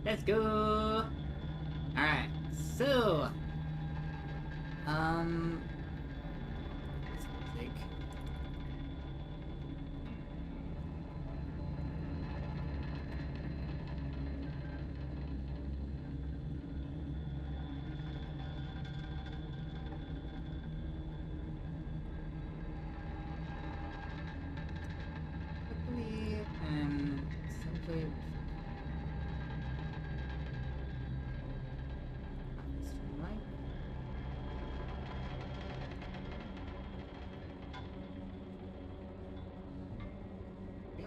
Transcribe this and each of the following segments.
Let's go. All right. So, music. Quickly and simply. Right. Yeah.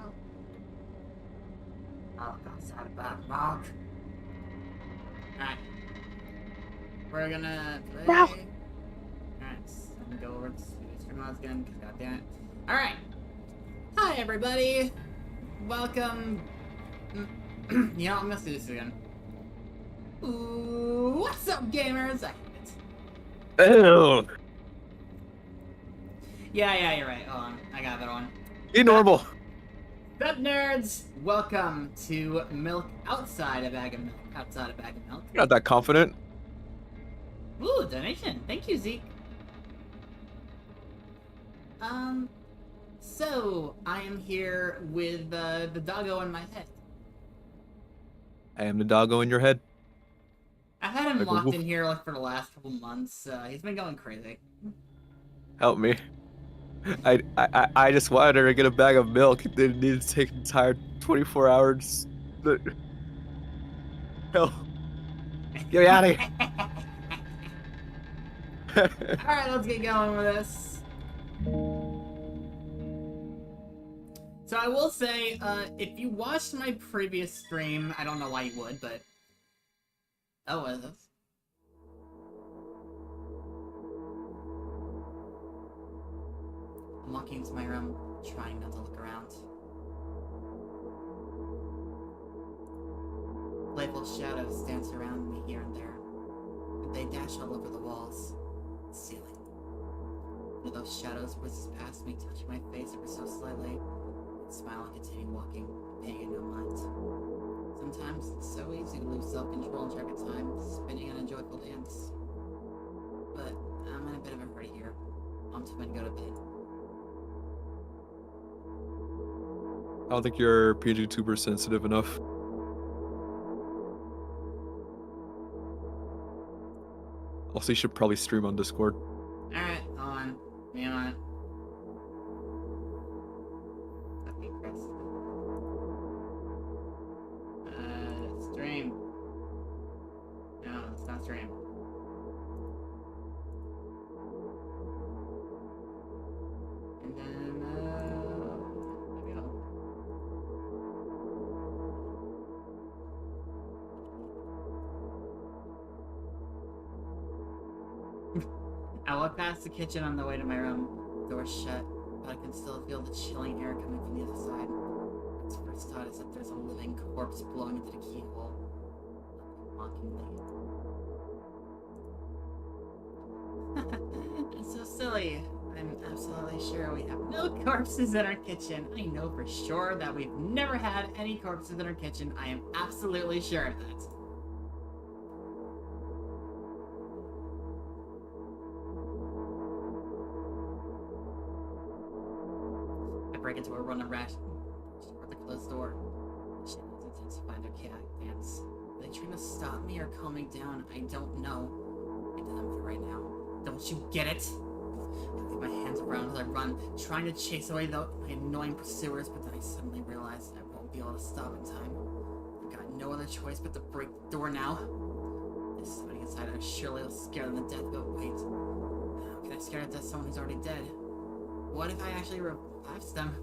Malk outside about Malk. Alright. We're gonna Wow. play. Alright, so I'm gonna go over to stream mods again, because goddamn it. Alright. Hi, everybody. Welcome. You know, I'm gonna do this again. Ooh, what's up, gamers? I hate it. Ew. Yeah, you're right. Hold on. I got that one. Be normal. Sup, nerds? Welcome to Milk Outside a Bag of Milk. Outside a Bag of Milk. You're not that confident. Ooh, donation. Thank you, Zeke. So I am here with the doggo in my head. I am the doggo in your head. I've had him Like a locked wolf. in here like for the last couple months. He's been going crazy. Help me. I just wanted her to get a bag of milk. Didn't need to take an entire 24 hours. Hell. Get me out of here. Alright, let's get going with this. So I will say, if you watched my previous stream, I don't know why you would, but... Oh, what is this? I'm walking into my room, trying not to look around. Playful shadows dance around me here and there. They dash all over the walls, the ceiling. One of those shadows whizzes past me, touching my face ever so slightly. I smile and continue walking, paying it no mind. Sometimes it's so easy to lose self-control and track of time, spinning on a joyful dance. But I'm in a bit of a hurry here. I'm too to go to bed. I don't think you're PG-tuber sensitive enough. Also, you should probably stream on Discord. Alright, hold on. Me on it. Okay, Chris. Stream. No, it's not stream. And then, there we go. I walk past the kitchen on the way to my room. Door's shut, but I can still feel the chilling air coming from the other side. Its first thought is that there's a living corpse blowing into the keyhole, mockingly. It's so silly. I'm absolutely sure we have no corpses in our kitchen. I know for sure that we've never had any corpses in our kitchen. I am absolutely sure of that. I break into a run and rash toward the closed door. The shadows intensify their chaotic dance. Are they trying to stop me or calm me down? I don't know. I did them for right now. Don't you get it? I leave my hands around as I run, trying to chase away my annoying pursuers, but then I suddenly realize I won't be able to stop in time. I've got no other choice but to break the door now. There's somebody inside there surely will scare them to death, but wait. How can I scare to death someone who's already dead? What if I actually revive them?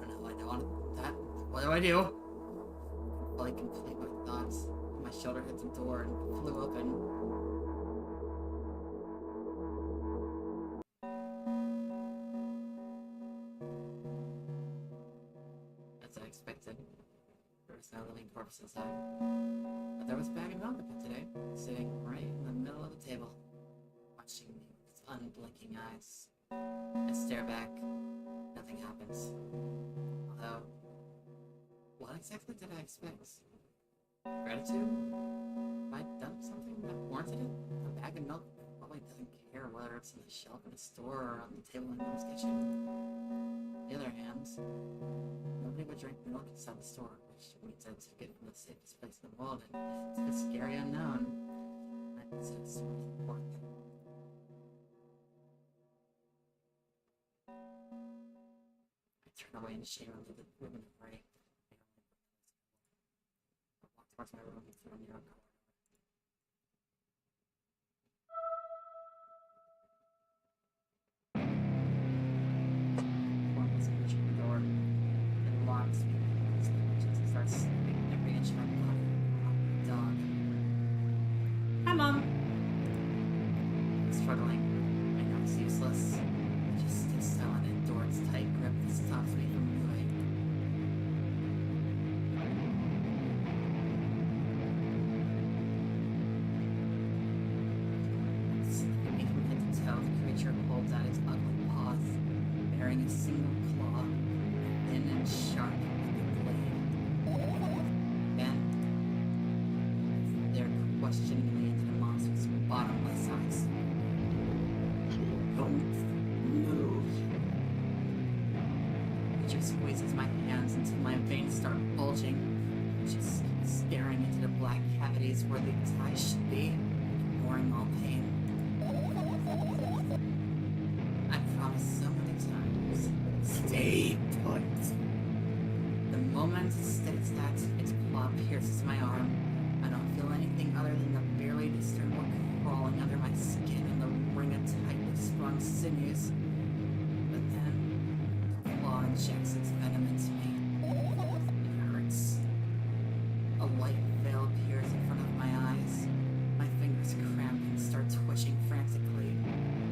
I don't know, I don't want that. What do I do? I fully complete my thoughts. My shoulder hit the door and flew open. As I expected, there was no living corpse inside. But there was a bag of milk today, sitting right in the middle of the table, watching me with its unblinking eyes. I stare back. Nothing happens. Although, what exactly did I expect? Gratitude? Have I done something that warranted it? A bag of milk probably doesn't care whether it's on the shelf in the store or on the table in Mom's kitchen. On the other hand, nobody would drink milk inside the store, which means I took it from the safest place in the world, and to the scary unknown, I consider it sort of worth it. I turn away in shame and leave the room in the right. I walk towards my room through a narrow corridor. One was approaching the door. It locks me. Just starts sniffing every inch of my body. Dog. Hi, Mom. I'm struggling. I know it's useless. I just stay still and endure its tight grip that stops me from moving. Sniffing me from head to toe, the creature holds out its ugly paws, bearing a single claw, thin and sharp like a blade. Then, they're questioningly into the monster's bottomless eyes. Don't move. It just squeezes my hands until my veins start bulging, just staring into the black cavities where the eyes should be, ignoring all pain. I promised so many times, stay put. The moment it states that, its claw pierces my arm. I don't feel anything other than the barely discernible crawling under my skin and the ring of tightly sprung sinews. But then, the claw injects its venom into me. It hurts. A white veil appears in front of my eyes. My fingers cramp and start twitching frantically.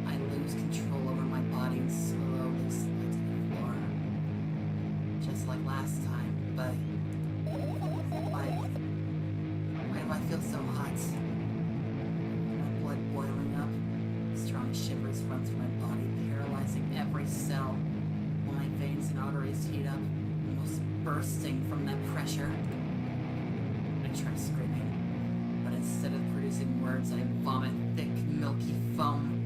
I lose control over my body and slowly slide to the floor. Just like last time, but why do I feel so hot? My blood boiling up. Strong shivers run through my body, paralyzing every cell. While my veins and arteries heat up, almost bursting from that pressure. I try screaming, but instead of producing words, I vomit thick, milky foam.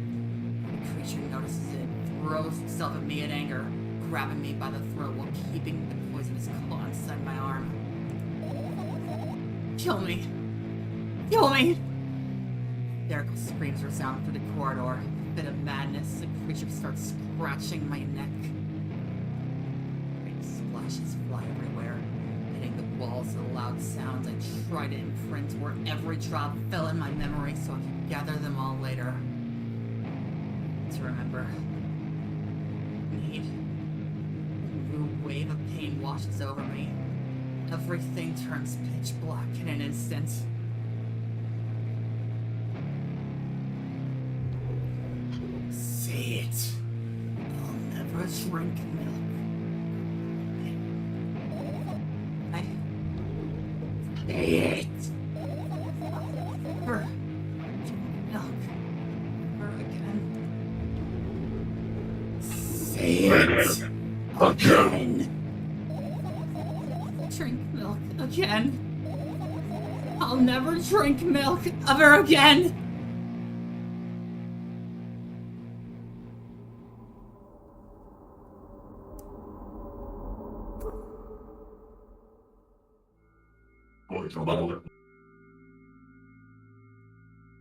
The creature notices it and throws itself at me in anger, grabbing me by the throat while keeping the poisonous claw inside my arm. Kill me! Kill me! Hysterical screams resound through the corridor. In a fit of madness, the creature starts scratching my neck. Great splashes fly everywhere, hitting the walls with loud sounds. I try to imprint where every drop fell in my memory so I could gather them all later. To remember. Need. A new wave of pain washes over me. Everything turns pitch black in an instant. Say it. I'll never drink milk. Say it. I'll never drink milk. Never again. Say it. Again. Drink milk again. I'll never drink milk ever again.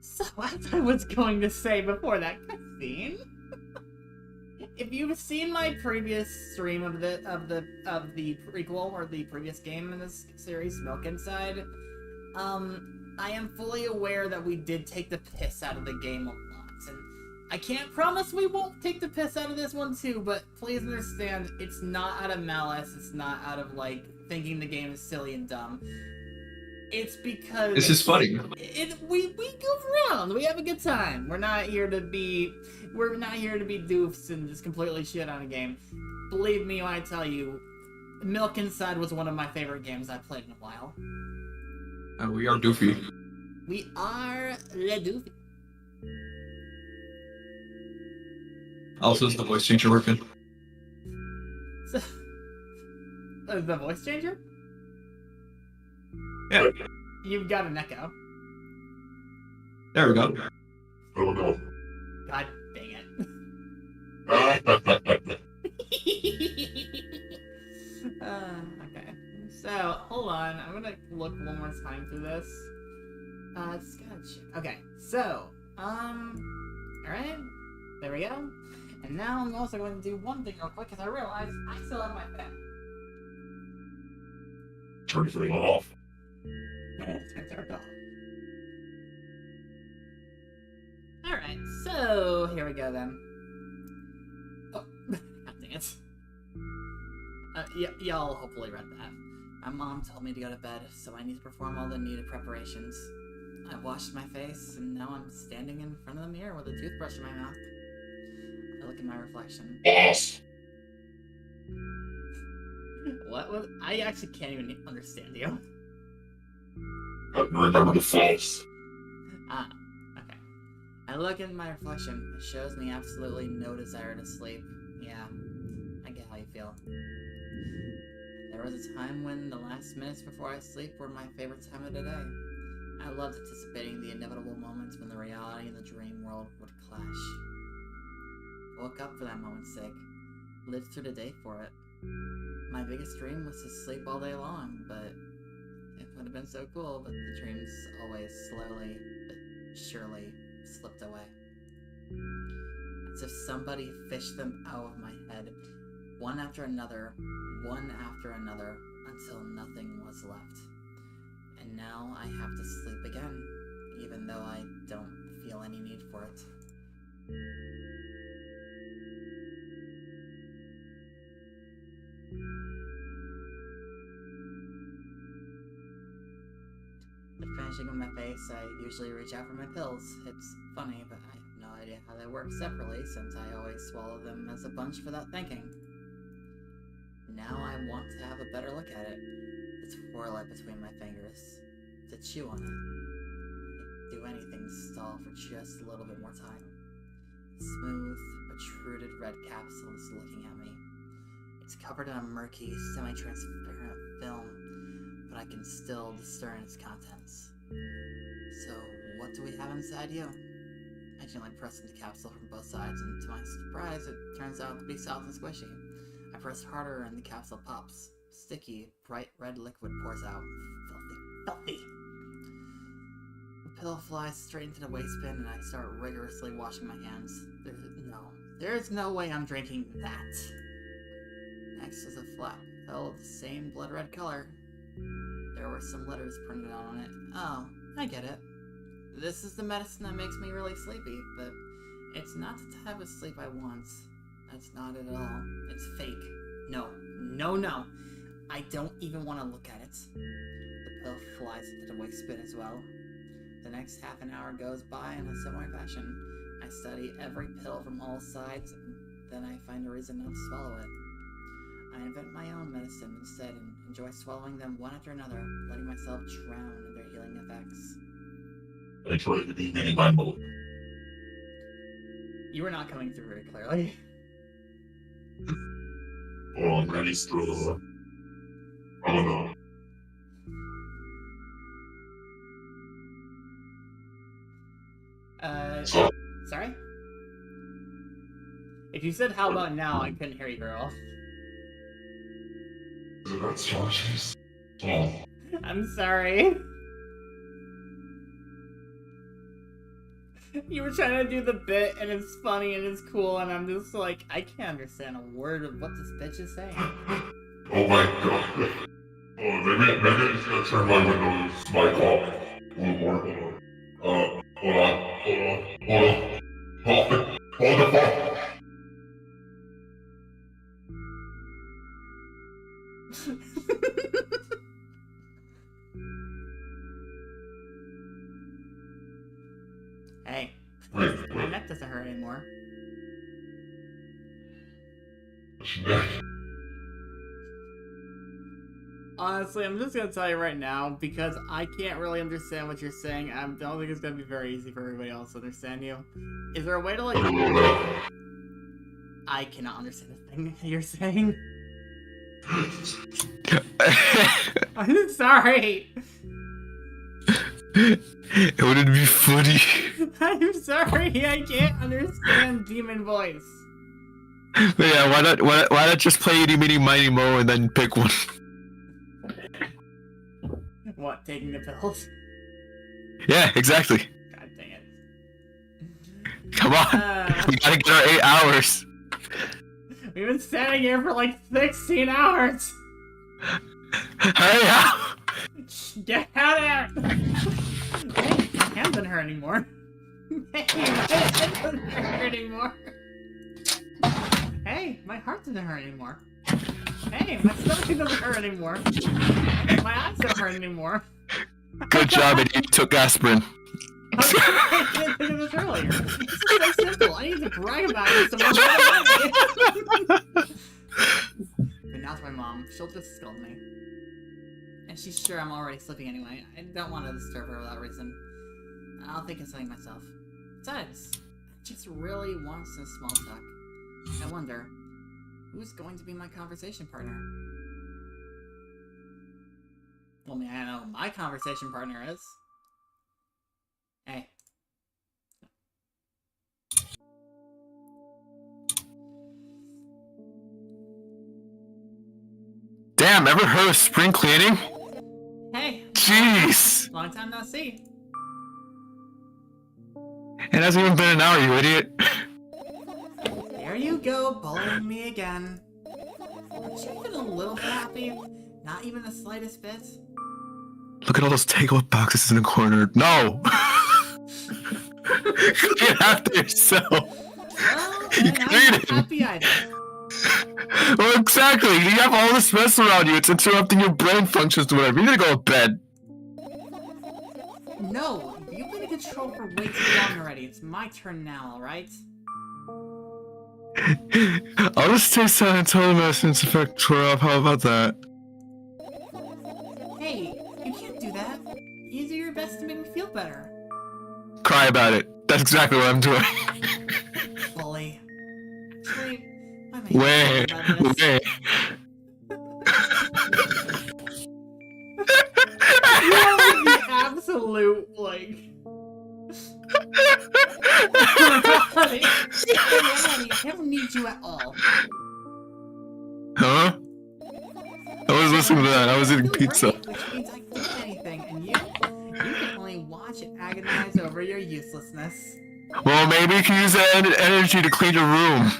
So as I was going to say before that cutscene, if you've seen my previous stream of the prequel or the previous game in this series, Milk Inside, I am fully aware that we did take the piss out of the game a lot, and I can't promise we won't take the piss out of this one too, but please understand, it's not out of malice, it's not out of, like, thinking the game is silly and dumb. It's because... This is funny. We goof around, we have a good time. We're not here to be doofs and just completely shit on a game. Believe me when I tell you, Milk Inside was one of my favorite games I've played in a while. We are doofy. We are le doofy. Also, is the voice changer working? So, the voice changer? Yeah. You've got an echo. There we go. Oh no. God dang it. Okay. So, hold on. I'm gonna look one more time through this. Just gotta check. Okay, so, alright. There we go. And now I'm also going to do one thing real quick, because I realized I still have my pen. Turn the thing off. Alright, so here we go then. Oh, god dang it. Y'all hopefully read that. My mom told me to go to bed, so I need to perform all the needed preparations. I washed my face, and now I'm standing in front of the mirror with a toothbrush in my mouth. I look at my reflection. Boss. What was? I actually can't even understand you. Remember the false. Ah, okay. I look at my reflection. It shows me absolutely no desire to sleep. Yeah, I get how you feel. There was a time when the last minutes before I sleep were my favorite time of the day. I loved anticipating the inevitable moments when the reality and the dream world would clash. I woke up for that moment's sake. Lived through the day for it. My biggest dream was to sleep all day long, but it would have been so cool, but the dreams always slowly but surely slipped away. As if somebody fished them out of my head, one after another, until nothing was left. And now I have to sleep again, even though I don't feel any need for it. Finishing with my face, I usually reach out for my pills. It's funny, but I have no idea how they work separately since I always swallow them as a bunch without thinking. Now I want to have a better look at it, to twirl it between my fingers, to chew on it. I'd do anything to stall for just a little bit more time. The smooth, protruded red capsule is looking at me. It's covered in a murky, semi-transparent film, but I can still discern its contents. So, what do we have inside you? I gently press into the capsule from both sides, and to my surprise, it turns out to be soft and squishy. I press harder, and the capsule pops. Sticky, bright red liquid pours out. Filthy. The pill flies straight into the waste bin, and I start rigorously washing my hands. There's no way I'm drinking that. Next is a flat pill of the same blood red color. There were some letters printed out on it. Oh, I get it. This is the medicine that makes me really sleepy, but it's not the type of sleep I want. That's not it at all. It's fake. No. I don't even want to look at it. The pill flies into the waste bin as well. The next half an hour goes by in a similar fashion. I study every pill from all sides, and then I find a reason not to swallow it. I invent my own medicine instead and enjoy swallowing them one after another, letting myself drown in their healing effects. I tried to be mini Malk. You were not coming through very clearly. Oh, I'm ready still. Oh no. Sorry? If you said how about now, I couldn't hear you very well. That's Josh's. Oh. I'm sorry. You were trying to do the bit, and it's funny, and it's cool, and I'm just like, I can't understand a word of what this bitch is saying. Oh my god. Oh, maybe I just gotta turn my windows, my clock, a little more. Hold on. Hold the fuck. Hey, my neck doesn't hurt anymore. Honestly, I'm just gonna tell you right now, because I can't really understand what you're saying. I don't think it's gonna be very easy for everybody else to understand you. Is there a way to, like... I cannot understand a thing you're saying. I'm sorry. It wouldn't be funny. I'm sorry, I can't understand demon voice. But yeah, why not just play Itty Bitty Mighty Mo and then pick one? What, taking the pills? Yeah, exactly. God dang it. Come on, we gotta get our 8 hours. We've been standing here for like 16 hours! Hurry up! Get out of there! Hey, my hand doesn't hurt anymore. Hey, my head doesn't hurt anymore. Hey, my heart doesn't hurt anymore. Hey, my stomach doesn't hurt anymore. Hey, my eyes don't hurt anymore. Good job, Eddie. You took aspirin. I didn't think of this earlier. This is so simple. I need to brag about it to someone. But now to my mom. She'll just scold me. And she's sure I'm already sleeping anyway. I don't want to disturb her without reason. I'll think of something myself. Besides, I just really want some small talk. I wonder, who's going to be my conversation partner? Well, I know who my conversation partner is. Hey. Damn, ever heard of spring cleaning? Hey. Jeez. Long time no see. It hasn't even been an hour, you idiot. There you go, bullying me again. Aren't you even a little bit happy? Not even the slightest bit? Look at all those takeout boxes in the corner. No! Clean after yourself. Well, You then clean I'm it. happy either. Well, exactly. You have all this mess around you. It's interrupting your brain functions or whatever. You need to go to bed. No, you've been in control for way too long already. It's my turn now, alright? I'll just stay silent until the medicine's effect wear off. How about that? Hey, you can't do that. You do your best to make me feel better. Cry about it. That's exactly what I'm doing. Bully. Actually, I may Wait, think about this. wait. You are like the absolute, like... reality. I don't need you at all. Huh? I was listening to that. I was eating feel pizza. great, which means I can do anything, and you can only watch and agonize over your uselessness. Well, maybe you can use that energy to clean your room.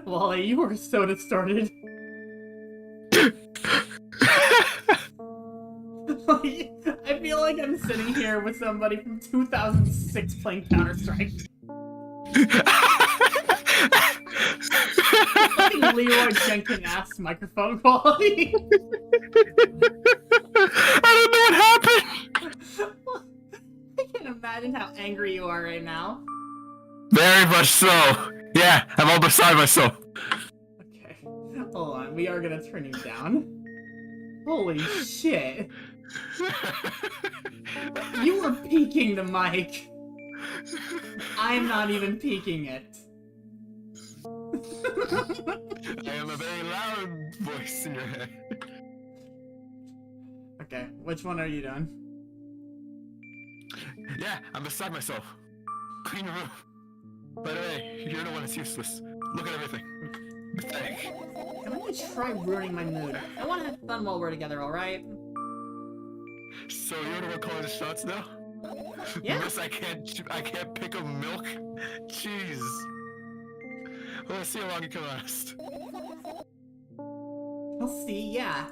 Wally, you are so distorted. Like, I feel like I'm sitting here with somebody from 2006 playing Counter-Strike. Fucking Leroy Jenkins-ass microphone quality. I don't know what happened. I can imagine how angry you are right now. Very much so. Yeah, I'm all beside myself. Okay, hold on. We are gonna turn you down. Holy shit. You were peeking the mic. I'm not even peeking it. I am a very loud voice in your head. Okay, which one are you doing? Yeah, I'm beside myself. Clean your room. By the way, you're the one that's useless. Look at everything. Pathetic. I'm gonna try ruining my mood. I wanna have fun while we're together, alright? So you're the one calling the shots now? Yeah. Miss, I can't pick up milk? Jeez. Well, let's see how long you can last. We'll see, yeah.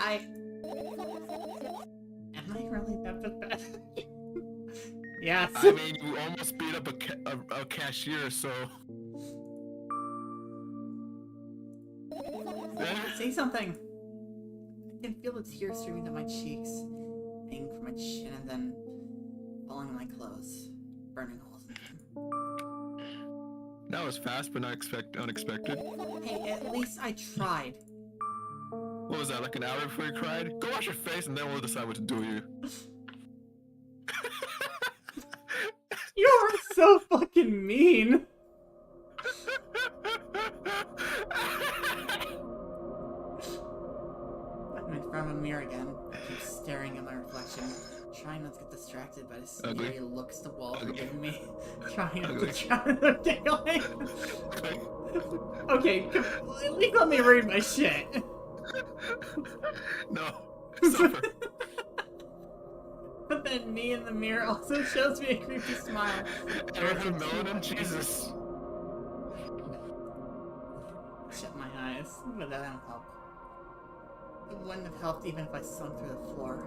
Am I really that pathetic? Yes. I mean, you almost beat up a cashier, so... Say something. I can feel the tears streaming down my cheeks, hanging from my chin, and then falling on my clothes, burning holes in them. That was fast, but not unexpected. Hey, at least I tried. What was that, like an hour before you cried? Go wash your face and then we'll decide what to do with you. You are so fucking mean. I'm in front of front of a mirror again. I keep staring at my reflection, trying not to get distracted by the Ugly. scary looks the walls are Ugly. giving me. Trying not to Ugly. drown in giggling. Okay, at least let me read my shit. No. Stop it. But then me in the mirror also shows me a creepy smile. Everyone melanin? Jesus. Shut my eyes, but that won't help. It wouldn't have helped even if I sunk through the floor.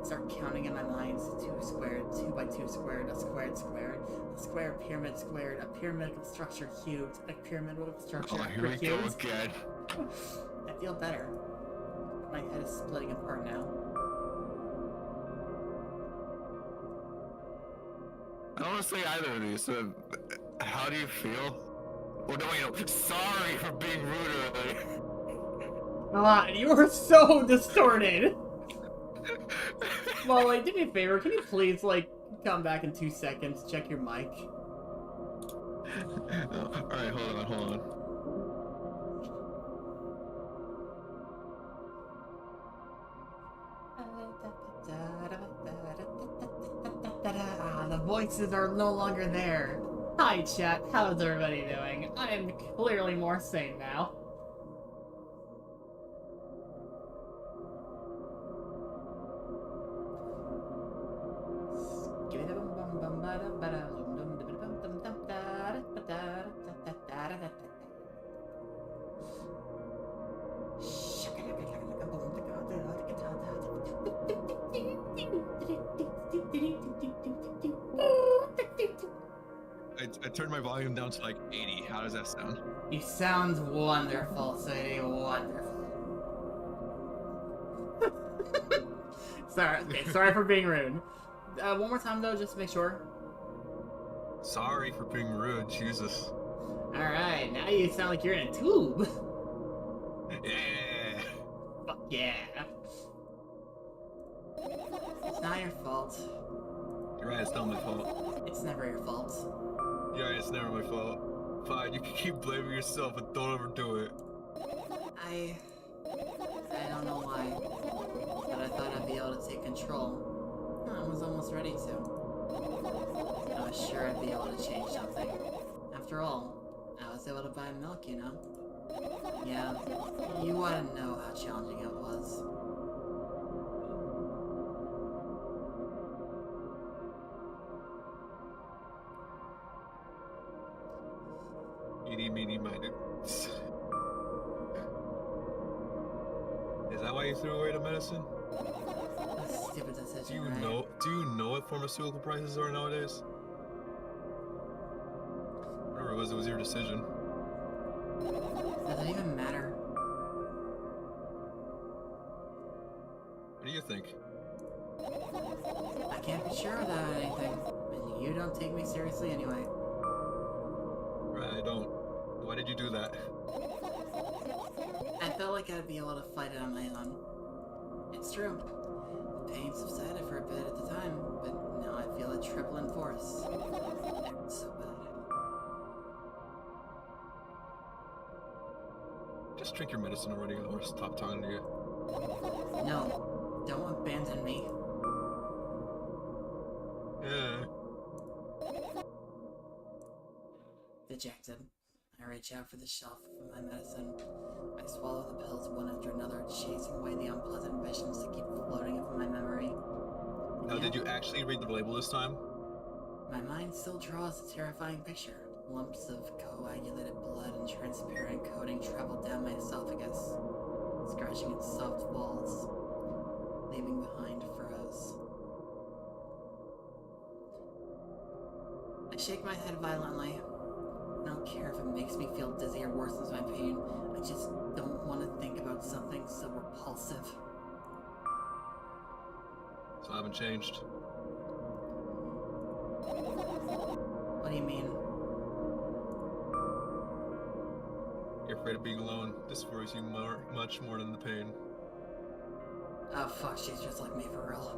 I start counting in my mind: 2 squared, 2 by 2 squared, a squared squared, a square pyramid squared, a pyramid with structure cubed, a pyramid with structure Oh, here we go cubed. again. I feel better. My head is splitting apart now. I don't want to say either of these, so how do you feel? Oh, no, wait, no. Sorry for being rude earlier. God, you are so distorted! Well, like, do me a favor, can you please, like, come back in 2 seconds, check your mic? Alright, hold on. The voices are no longer there. Hi, chat. How's everybody doing? I am clearly more sane now. I turned my volume down to like 80. How does that sound? You sound wonderful, sweetie. Wonderful. Sorry. Okay, sorry for being rude. One more time though, just to make sure. Sorry for being rude, Jesus. Alright, now you sound like you're in a tube. Yeah. Fuck yeah. It's not your fault. You're right, it's not my fault. It's never your fault. You're right, it's never my fault. Fine, you can keep blaming yourself, but don't ever do it. I don't know why, but I thought I'd be able to take control. I was almost ready to. I was sure I'd be able to change something. After all, I was able to buy milk, you know? Yeah, you ought to know how challenging it was. Meeny, minded. Is that why you threw away the medicine? A stupid decision, Do you right? know what pharmaceutical prices are nowadays? Whatever it was your decision. Does it even matter? What do you think? I can't be sure about anything, and you don't take me seriously anyway. Right, I don't. Why did you do that? I felt like I'd be able to fight it on my own. It's true. The pain subsided for a bit at the time, but now I feel it triple in force. It hurts so bad. Just drink your medicine already, or stop talking to you. No, don't abandon me. Yeah. Dejected, I reach out for the shelf for my medicine. I swallow the pills one after another, chasing away the unpleasant visions that keep floating up in my memory. Now, did you actually read the label this time? My mind still draws a terrifying picture. Lumps of coagulated blood and transparent coating travel down my esophagus, scratching its soft walls, leaving behind furrows. I shake my head violently. I don't care if it makes me feel dizzy or worsens my pain. I just don't want to think about something so repulsive. So I haven't changed. What do you mean? You're afraid of being alone. This worries you much more than the pain. Oh fuck, she's just like me for real.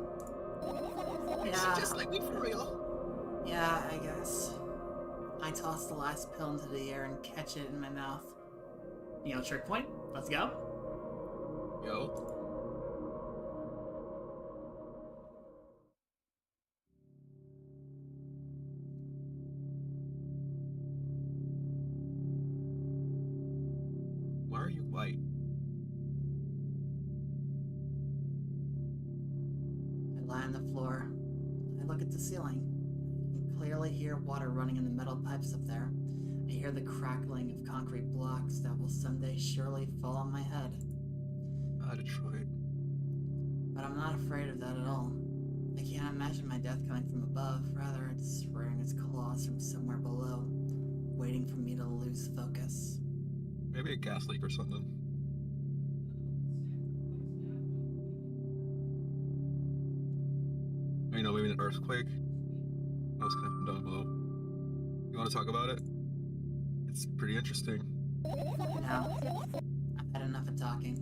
She's just like me for real. Yeah, I guess. I toss the last pill into the air and catch it in my mouth. You know, trick point? Let's go. Yo. lie on the floor. I look at the ceiling. I can clearly hear water running in the metal pipes up there. I hear the crackling of concrete blocks that will someday surely fall on my head. Ah, Detroit. But I'm not afraid of that at all. I can't imagine my death coming from above. Rather, it's rearing its claws from somewhere below, waiting for me to lose focus. Maybe a gas leak or something. Or, you know, maybe an earthquake. What's gonna happen down below? You want to talk about it? It's pretty interesting. No. I've had enough of talking.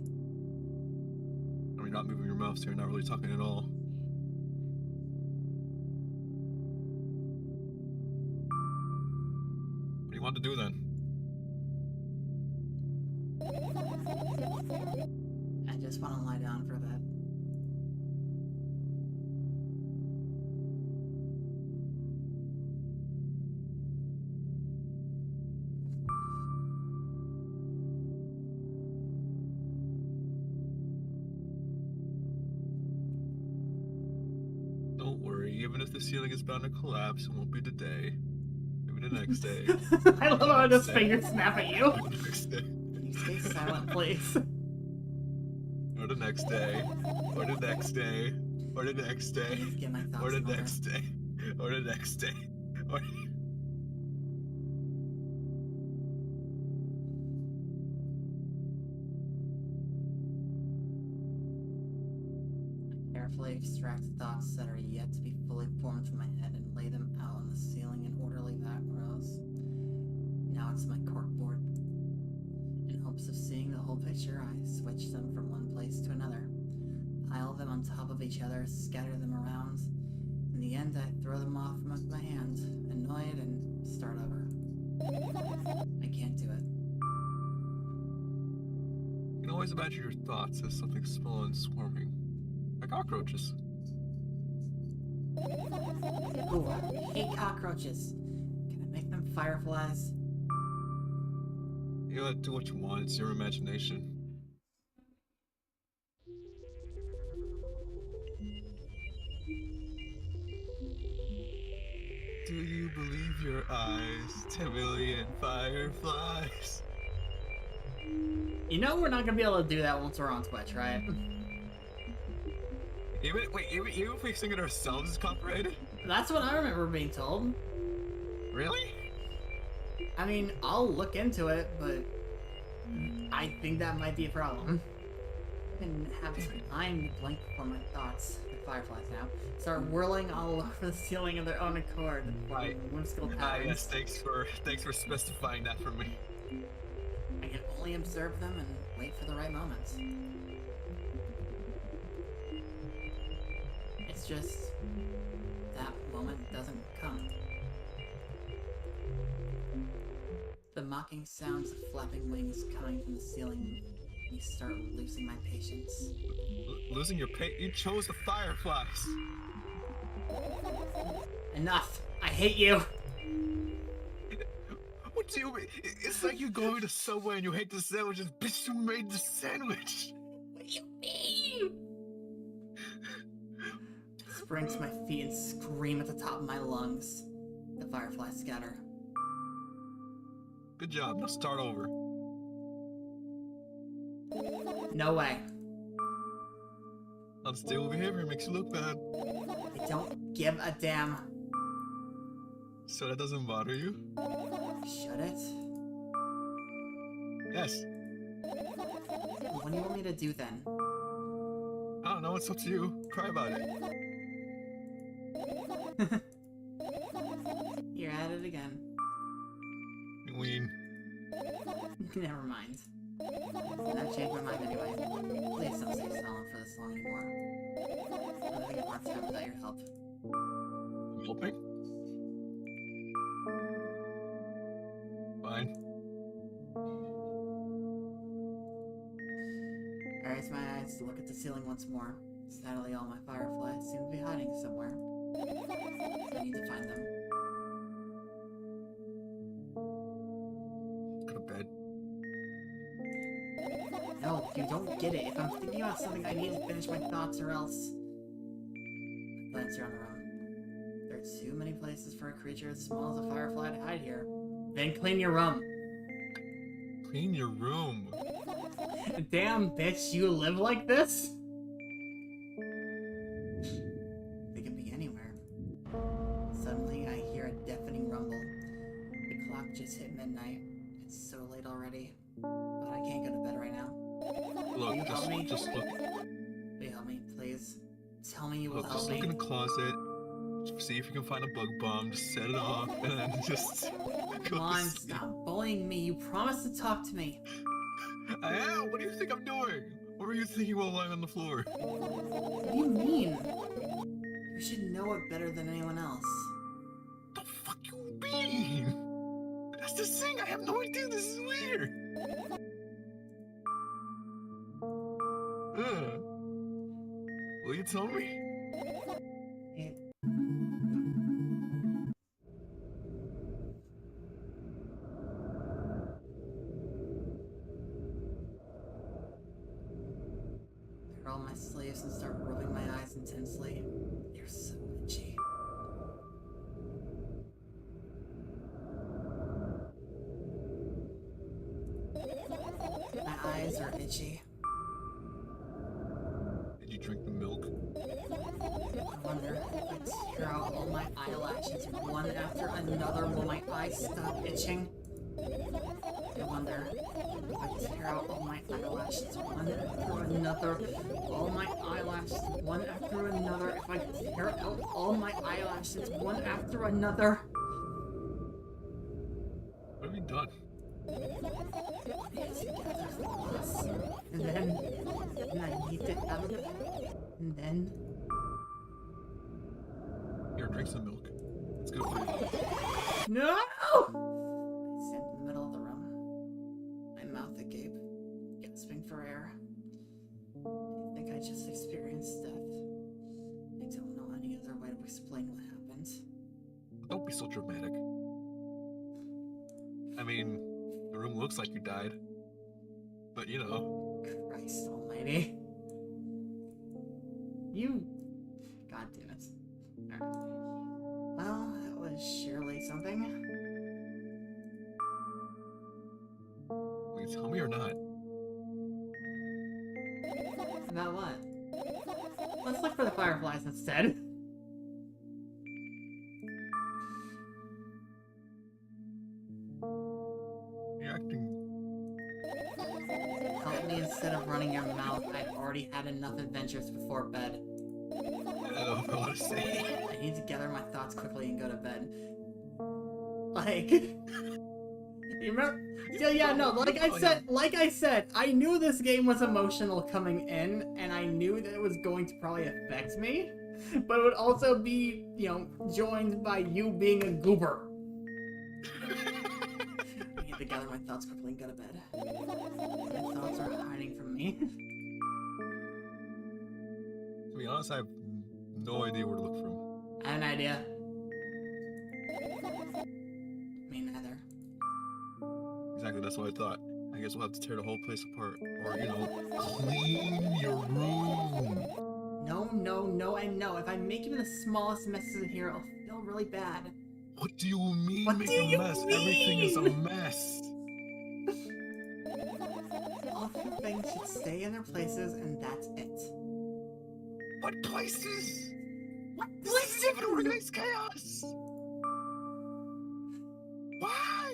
I mean, not moving your mouth, so you're not really talking at all. What do you want to do then? I just want to lie down for a bit. Don't worry, even if the ceiling is bound to collapse, it won't be today. Maybe the next day. I love how his fingers snap at you. Maybe the next day. Can you stay silent, please? Or the next day. Or the next day. Or the next day. Please get my thoughts Or the in order. next day. Or the next day. Or... I carefully extract thoughts that are yet to be fully formed from my head and lay them out on the ceiling in orderly rows. Now it's my corkboard. In hopes of seeing the whole picture, I switch them from one place to another, pile them on top of each other, scatter them around. In the end, I throw them off with my hand, annoyed, and start over. I can't do it. You can always imagine your thoughts as something small and swarming. Like cockroaches. Ooh, I hate cockroaches. Can I make them fireflies? You gotta do what you want, it's your imagination. Do you believe your eyes? 10 million fireflies. You know we're not gonna be able to do that once we're on Twitch, right? Even if we sing it ourselves is copyrighted? That's what I remember being told. Really? I mean, I'll look into it, but I think that might be a problem. I can have time to blink before my thoughts, the fireflies now, start whirling all over the ceiling of their own accord and forming whimsical patterns. Yes, thanks for specifying that for me. I can only observe them and wait for the right moment. It's just that moment doesn't come. The mocking sounds of flapping wings coming from the ceiling make me start losing my patience. Losing your You chose the fireflies. Enough! I hate you! What do you mean? It's like you going to Subway and you hate the sandwiches. Bitch, you made the sandwich. What do you mean? I spring to my feet and scream at the top of my lungs. The fireflies scatter. Good job. Now start over. No way. Unstable behavior makes you look bad. I don't give a damn. So that doesn't bother you? Should it? Yes. What do you want me to do then? I don't know. It's up to you. Cry about it. You're at it again. Ween. Never mind. I've changed my mind anyway. Please don't stay silent for this long anymore. I'm living a hard time without your help. You helping? Fine. I raise my eyes to look at the ceiling once more. Sadly, all my fireflies seem to be hiding somewhere. I need to find them. Go to bed. No, you don't get it. If I'm thinking about something, I need to finish my thoughts or else... Glance around the room. There are too many places for a creature as small as a firefly to hide here. Then clean your room. Clean your room. Damn, bitch, you live like this? They could be anywhere. Suddenly, I hear a deafening rumble. The clock just hit midnight. It's so late already. But I can't go to bed right now. Will you Look, help me? just look. Will you help me, please? Tell me you will Look, help just me. look in the closet. See if you can find a bug bomb. Just set it off, and then just go Come on, to sleep. stop bullying me. You promised to talk to me. I am. What do you think I'm doing? What were you thinking while lying on the floor? What do you mean? You should know it better than anyone else. The fuck you mean? That's the thing. I have no idea. This is weird. Will you tell me? I roll my sleeves and start rubbing my eyes intensely. They're so itchy. My eyes are itchy. Did you drink the milk? I wonder if I tear out all my eyelashes one after another, will my eyes stop itching? I wonder if I tear out all my eyelashes one after another, all my eyelashes one after another, if I tear out all my eyelashes one after another. What have you done? And then I need to have it, and then Here, drink some milk. It's good for you. no! I stand in the middle of the room, my mouth agape, gasping for air. I think I just experienced death. I don't know any other way to explain what happened. Don't be so dramatic. I mean, the room looks like you died. But you know. Christ almighty. You... God damn it. Alright. Well, that was surely something. Will you tell me or not? About what? Let's look for the fireflies instead. You're acting. Help me instead of running your mouth. I've already had enough adventures before bed. I don't know what to say. I need to gather my thoughts quickly and go to bed. Like... You remember? So yeah, no, like I said, I knew this game was emotional coming in, and I knew that it was going to probably affect me, but it would also be, you know, joined by you being a goober. I need to gather my thoughts quickly and go to bed. My thoughts are hiding from me. To be honest, I have no idea where to look from. I have an idea. Me neither. Exactly, that's what I thought. I guess we'll have to tear the whole place apart. Or, you know, clean your room. No, no, no, and no. If I make even the smallest messes in here, I'll feel really bad. What do you mean What make do a you mess? Everything is a mean? mess. All things should stay in their places, and that's it. What places? What This is even organized chaos. Why?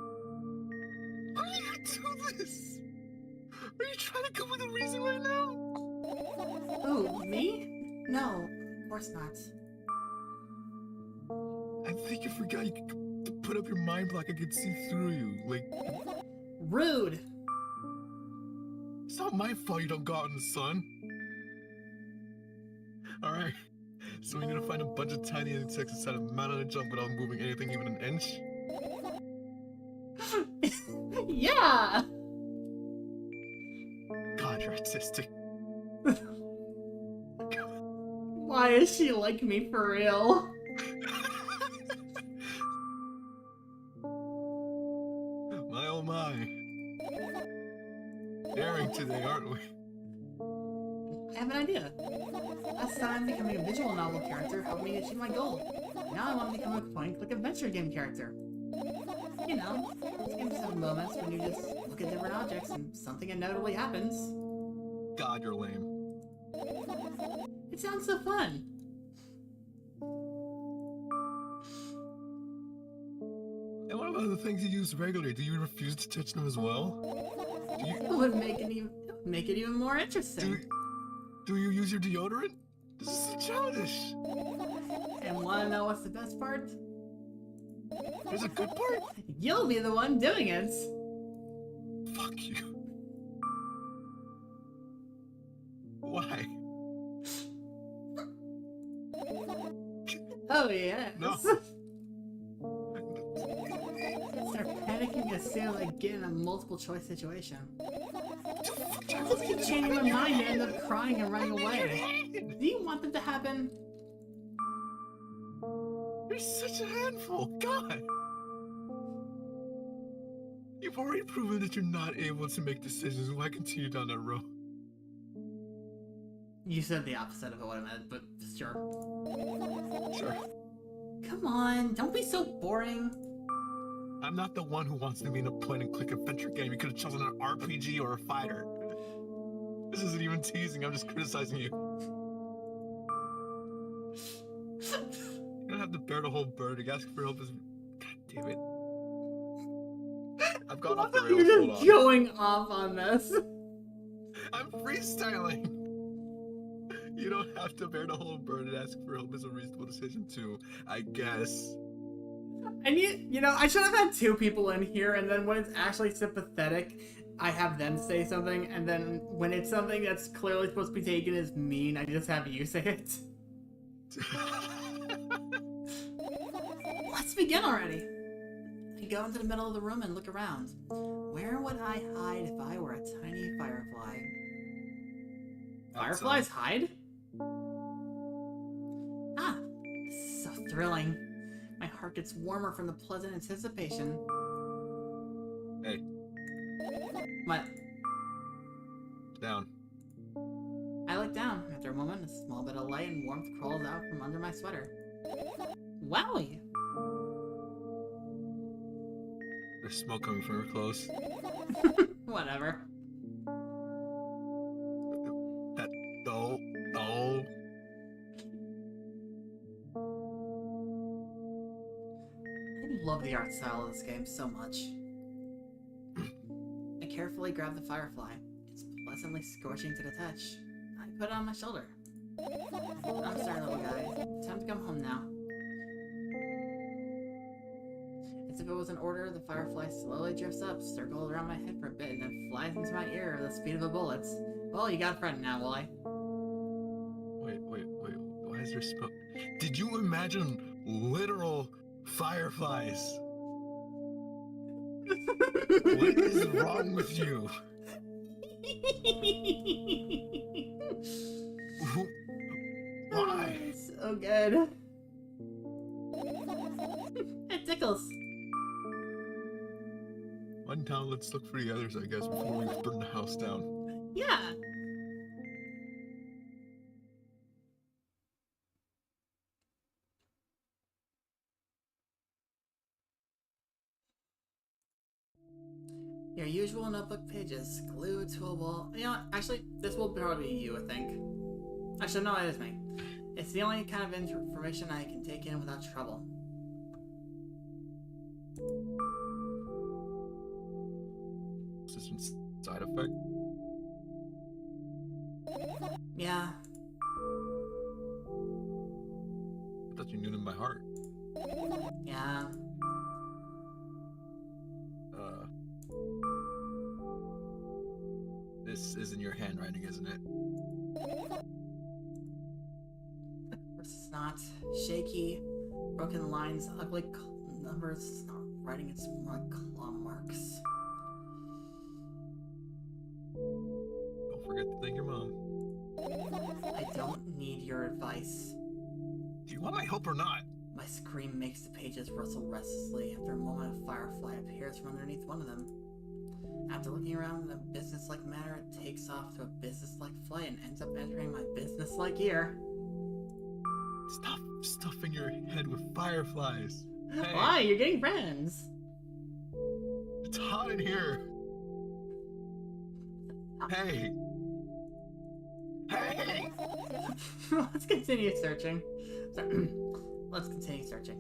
Why are you gonna do this? Are you trying to come with a reason right now? Oh, me? No, of course not. I think you forgot you could put up your mind block. I could see through you. Like, Rude! it's not my fault you don't go out in the sun. Alright, so we need to find a bunch of tiny insects inside a mountain and jump without moving anything even an inch? Yeah! God, you're artistic. Why is she like me for real? My oh my. daring today, aren't we? I have an idea. Last time becoming a visual novel character helped me achieve my goal. Now I want to become a point-and-click adventure game character. You know, those games have moments when you just look at different objects and something inevitably happens. God, you're lame. It sounds so fun. And what about the things you use regularly? Do you refuse to touch them as well? It would make it even more interesting. Do you use your deodorant? This is so childish. And wanna know what's the best part? There's a good part? You'll be the one doing it. Fuck you. Why? Oh yes. No. Start panicking as soon as I get in a multiple choice situation. Just keep changing my mind and end up crying and running away. Do you want that to happen? You're such a handful. God. You've already proven that you're not able to make decisions. Why continue down that road? You said the opposite of what I meant, but sure. Sure. Come on, don't be so boring. I'm not the one who wants to be in a point-and-click adventure game. You could have chosen an RPG or a fighter. This isn't even teasing. I'm just criticizing you. You don't have to bear the whole burden. Asking for help is... God damn it. I've gone off the rails. You're just going off on this. I'm freestyling. You don't have to bear the whole burden. Asking for help is a reasonable decision too, I guess. I should have had two people in here, and then when it's actually sympathetic, I have them say something, and then when it's something that's clearly supposed to be taken as mean, I just have you say it. Let's begin already. I go into the middle of the room and look around. Where would I hide if I were a tiny firefly? Fireflies hide? Ah, this is so thrilling. My heart gets warmer from the pleasant anticipation. Hey. What? Down. I look down. After a moment, a small bit of light and warmth crawls out from under my sweater. Wowie! There's smoke coming from your clothes. Whatever. No. I love the art style of this game so much. I carefully grab the firefly. It's pleasantly scorching to the touch. I put it on my shoulder. I'm sorry, little guy. Time to come home now. As if it was an order, the firefly slowly drifts up, circles around my head for a bit, and then flies into my ear at the speed of a bullet. Well, you got a friend now, Wally. Wait. Why is there smoke? Did you imagine literal fireflies? What is wrong with you? Why? So good. It tickles. One down, let's look for the others, I guess, before we burn the house down. Yeah. Your usual notebook pages glued to a wall. You know what? Actually, this will probably be you, I think. Actually, no, it is me. It's the only kind of information I can take in without trouble. Is this a side effect? Yeah. I thought you knew them by heart. Yeah. This isn't your handwriting, isn't it? It's not shaky, broken lines, ugly numbers. It's not writing, it's more like claw marks. Don't forget to thank your mom. I don't need your advice. Do you want my help or not? My scream makes the pages rustle restlessly. After a moment, a firefly appears from underneath one of them. After looking around in a business-like manner, it takes off to a business-like flight and ends up entering my business-like ear. Stop stuffing your head with fireflies. Hey, Why? You're getting friends. it's hot in here. Hey. Hey! Let's continue searching. Sorry. Let's continue searching.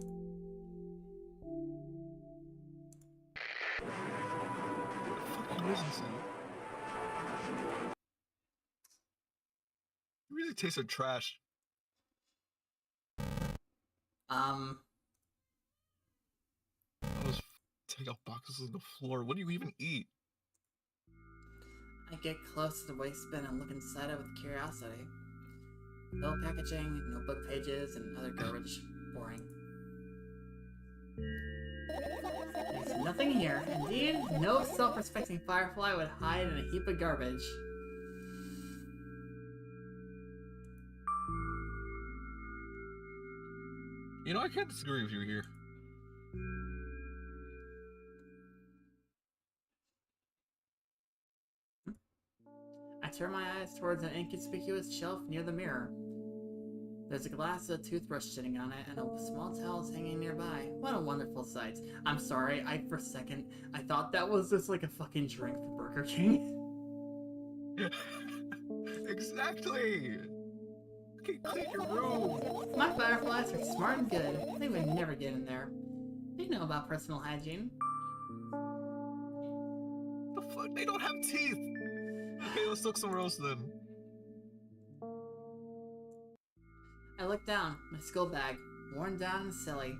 What the fuck are you listening to? It really tastes like trash. Those take out boxes on the floor. What do you even eat? I get close to the waste bin and look inside it with curiosity. Pill packaging, notebook pages, and other garbage. Boring. There's nothing here. Indeed, no self-respecting firefly would hide in a heap of garbage. You know, I can't disagree with you here. I turn my eyes towards an inconspicuous shelf near the mirror. There's a glass with a toothbrush sitting on it, and a small towel is hanging nearby. What a wonderful sight. I'm sorry, for a second, I thought that was just like a fucking drink for Burger King. Exactly! Okay, clean your room! My fireflies are smart and good. They would never get in there. They know about personal hygiene. The fuck? They don't have teeth! Okay, let's look somewhere else then. I look down. My school bag, worn down and silly.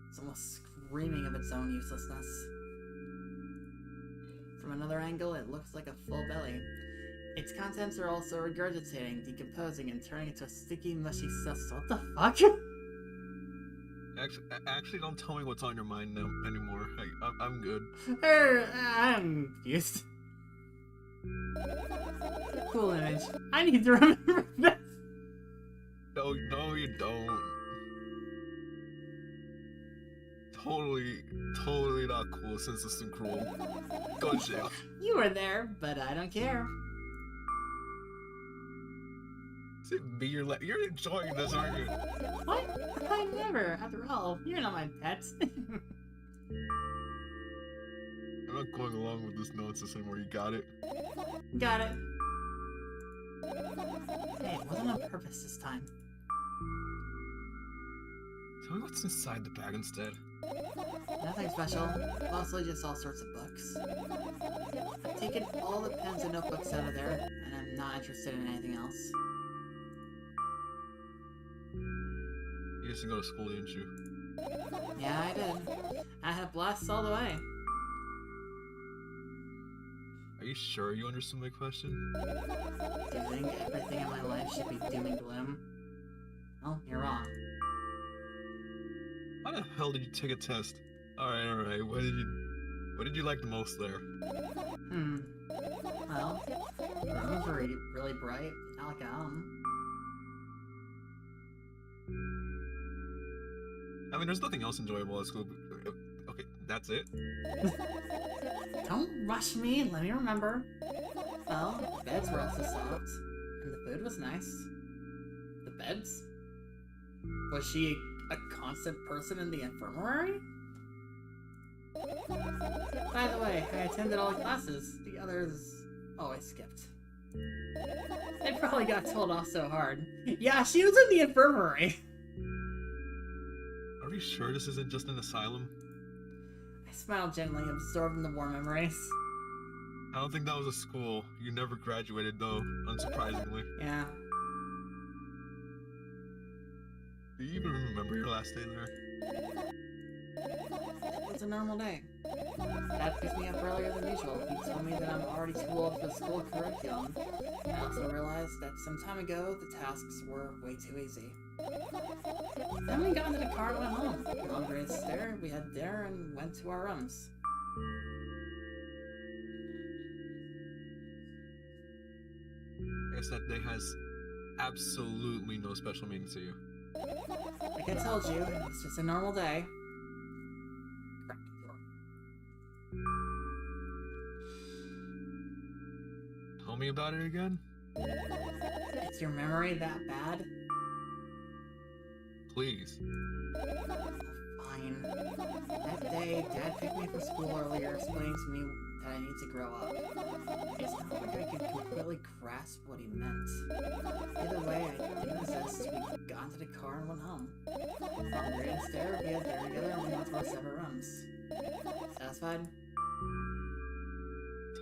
It's almost screaming of its own uselessness. From another angle, it looks like a full belly. Its contents are also regurgitating, decomposing, and turning into a sticky, mushy cess. What the fuck? Actually, don't tell me what's on your mind anymore. I'm good. I'm confused. Cool image. I need to remember this. No, you don't. Totally not cool, senseless and cruel. Go to jail. You were there, but I don't care. You're enjoying this, aren't you? What? I never. After all, you're not my pet. I'm not going along with this nonsense anymore. You got it? Got it. Hey, it wasn't on purpose this time. Tell me what's inside the bag instead. Nothing special. Mostly just all sorts of books. I've taken all the pens and notebooks out of there, and I'm not interested in anything else. You used to go to school, didn't you? Yeah, I did. I had blasts all the way. Are you sure you understood my question? Do you think everything in my life should be doom and gloom? Well, you're wrong. How the hell did you take a test? Alright. What did you like the most there? Well, the rooms were really bright, not like at home. I mean, there's nothing else enjoyable at school. Okay, that's it? Don't rush me, let me remember. Well, the beds were also soft, and the food was nice. The beds? Was she a constant person in the infirmary? By the way, I attended all the classes. The others... Oh, I skipped. I probably got told off so hard. Yeah, she was in the infirmary! Are you sure this isn't just an asylum? I smiled gently, absorbed in the warm embrace. I don't think that was a school. You never graduated, though, unsurprisingly. Yeah. Do you even remember your last day there? It was a normal day. Dad picked me up earlier than usual. He told me that I'm already too old for the school curriculum. I also realized that some time ago, the tasks were way too easy. Then we got into the car and went home. Long grade stare, we had dinner and went to our rooms. I guess that day has absolutely no special meaning to you. Like I told you, it's just a normal day. Crack the door. me about it again? Is your memory that bad? Please. Fine. That day, Dad picked me from school earlier, explaining to me that I need to grow up. It's not like I could completely grasp what he meant. Either way, I didn't resist. We got into the car and went home. From Grid and Stair, we had dinner together and we went to our separate rooms. Satisfied?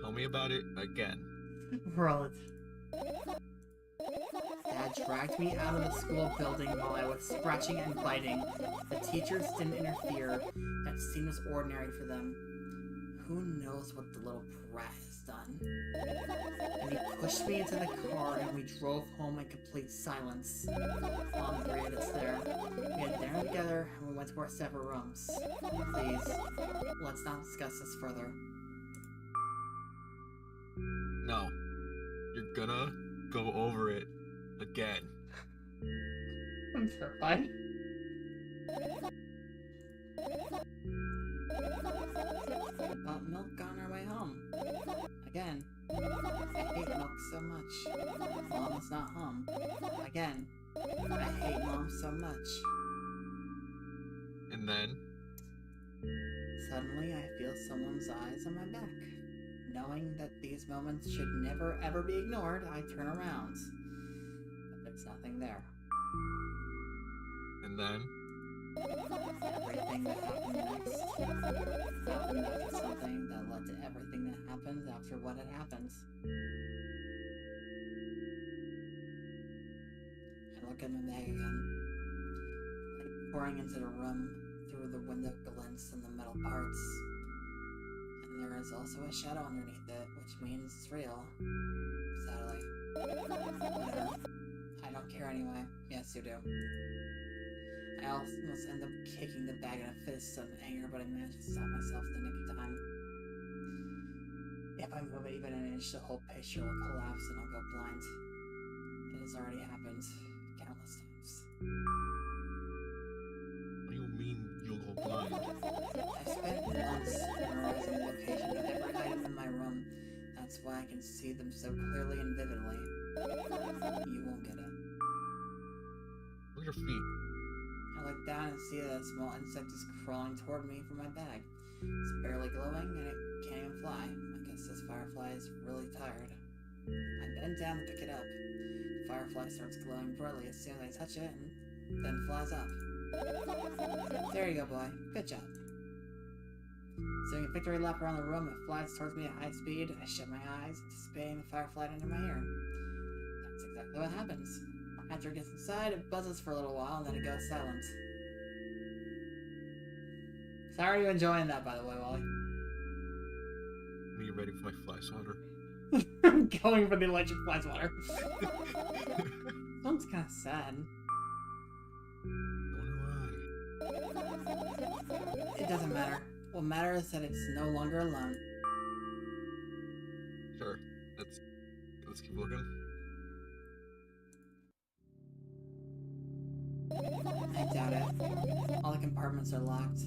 Tell me about it again. Roll it. Dad dragged me out of the school building while I was scratching and biting. The teachers didn't interfere. That seemed as ordinary for them. Who knows what the little brat has done? And he pushed me into the car and we drove home in complete silence. On Grid, it's there. We had dinner together and we went to our separate rooms. Please, let's not discuss this further. No. You're gonna go over it again. I'm terrified. Bought milk on our way home. Again. I hate milk so much. Mom is not home. Again. I hate Mom so much. And then? Suddenly, I feel someone's eyes on my back. Knowing that these moments should never ever be ignored, I turn around. But there's nothing there. And then? Everything that happened next happened after something that led to everything that happened after what had happened. I look at my bag again. Light pouring into the room through the window glints in the metal parts. And there is also a shadow underneath it, which means it's real. Sadly. Whatever. I don't care anyway. Yes, you do. I almost end up kicking the bag in a fit of sudden anger, but I manage to stop myself in the nick of time. If I move it even an inch, the whole picture will collapse and I'll go blind. It has already happened countless times. What do you mean you'll go blind? I spent months memorizing the location of every item in my room. That's why I can see them so clearly and vividly. You won't get it. Look at your feet. I look down and see that a small insect is crawling toward me from my bag. It's barely glowing and it can't even fly. I guess this firefly is really tired. I bend down to pick it up. The firefly starts glowing brightly as soon as I touch it and then flies up. There you go, boy. Good job. Doing a victory lap around the room, it flies towards me at high speed. I shut my eyes, anticipating the firefly under my ear. That's exactly what happens. After it gets inside, it buzzes for a little while, and then it goes silent. So how are you enjoying that, by the way, Wally? Are you ready for my fly swatter? I'm going for the electric fly swatter. Sounds kind of sad. Wonder why. It doesn't matter. What matters is that it's no longer alone. Sure. Let's keep looking. I doubt it. All the compartments are locked.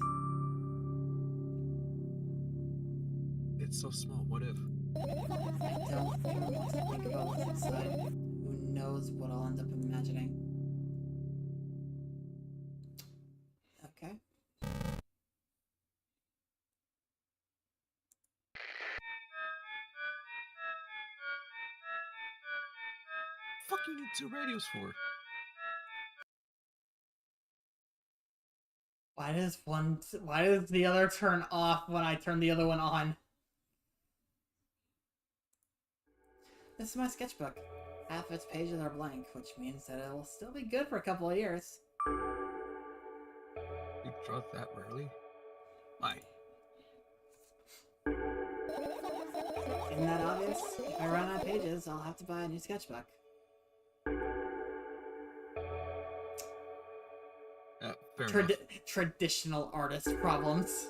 It's so small. What if? I don't even want to think about what's inside. Who knows what I'll end up imagining. Okay. Fuck you need two radios for? Why does the other turn off when I turn the other one on? This is my sketchbook. Half its pages are blank, which means that it will still be good for a couple of years. You draw that rarely? Why? Isn't that obvious? If I run out of pages, I'll have to buy a new sketchbook. Fair enough. Traditional artist problems.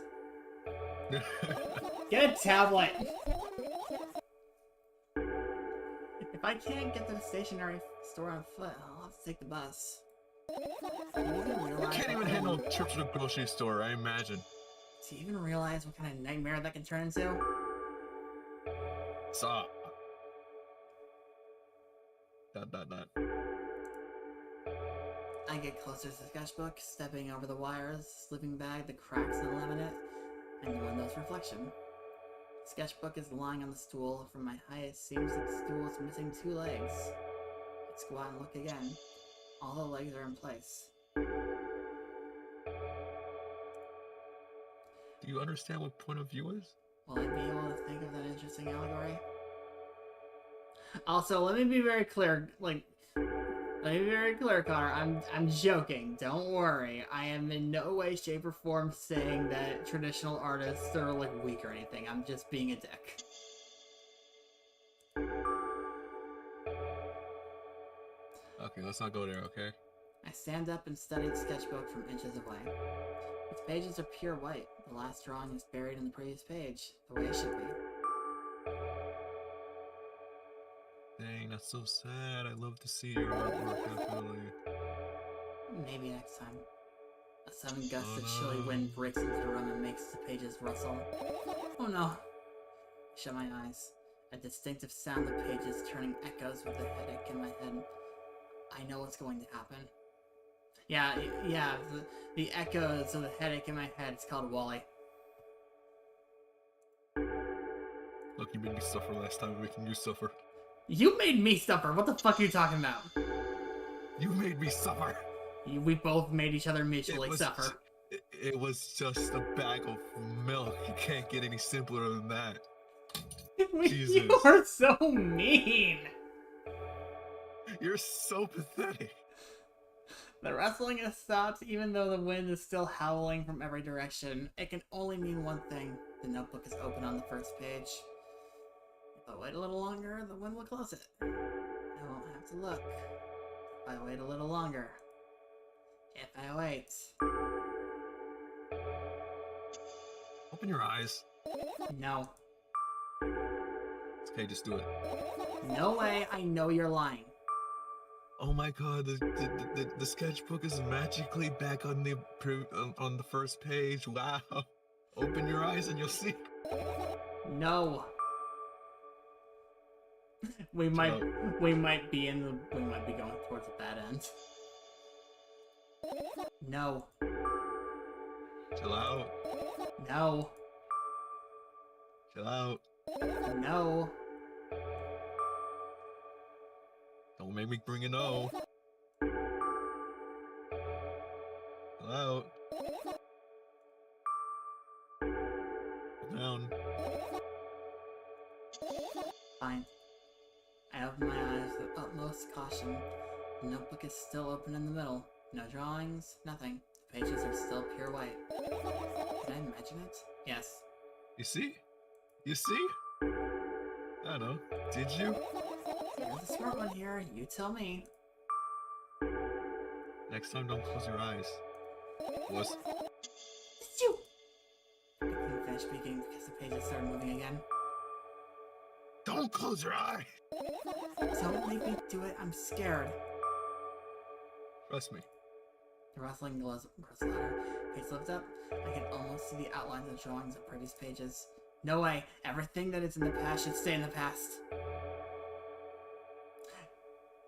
Get a tablet! If I can't get to the stationery store on foot, I'll have to take the bus. Do you even You realize can't even what handle kind a trip to the grocery store, I imagine. Do you even realize what kind of nightmare that can turn into? Stop. ... I get closer to the sketchbook, stepping over the wires, slipping back the cracks in the laminate, and the window's reflection. The sketchbook is lying on the stool. From my height, it seems like the stool is missing 2 legs. I squat and look again. All the legs are in place. Do you understand what point of view is? Will I be able to think of that interesting allegory? Also, let me be very clear, Connor. I'm joking. Don't worry. I am in no way, shape, or form saying that traditional artists are like weak or anything. I'm just being a dick. Okay, let's not go there, okay? I stand up and study the sketchbook from inches away. Its pages are pure white. The last drawing is buried in the previous page, the way it should be. Dang, that's so sad. I love to see your artwork, definitely. Maybe next time. A sudden gust Oh, of chilly no. wind breaks into the room and makes the pages rustle. Oh no! I shut my eyes. A distinctive sound of pages turning echoes with a headache in my head. I know what's going to happen. Yeah, the echoes of the headache in my head. It's called Wally. Look, you made me suffer last time, I'm making you suffer. You made me suffer! What the fuck are you talking about? You made me suffer! We both made each other mutually suffer. It was just a bag of milk. You can't get any simpler than that. Jesus. You are so mean! You're so pathetic. The rustling has stopped, even though the wind is still howling from every direction. It can only mean one thing. The notebook is open on the first page. If I wait a little longer, the wind will close it. I won't have to look. If I wait a little longer. If I wait. Open your eyes. No. It's okay, just do it. No way, I know you're lying. Oh my god, the sketchbook is magically back on the first page. Wow. Open your eyes and you'll see. No. We might be going towards a bad end. No. Chill out. No. Chill out. No. Don't make me bring a no. Chill out. Calm down. Fine. I open my eyes with utmost caution. The notebook is still open in the middle. No drawings, nothing. The pages are still pure white. Did I imagine it? Yes. You see? You see? I don't know. Did you? You're the smart one here. You tell me. Next time, don't close your eyes. Was? Did you? I couldn't finish speaking because the pages started moving again. Don't close your eye! Don't make me do it. I'm scared. Trust me. The rustling grows louder. Page lifts up. I can almost see the outlines of drawings of previous pages. No way. Everything that is in the past should stay in the past.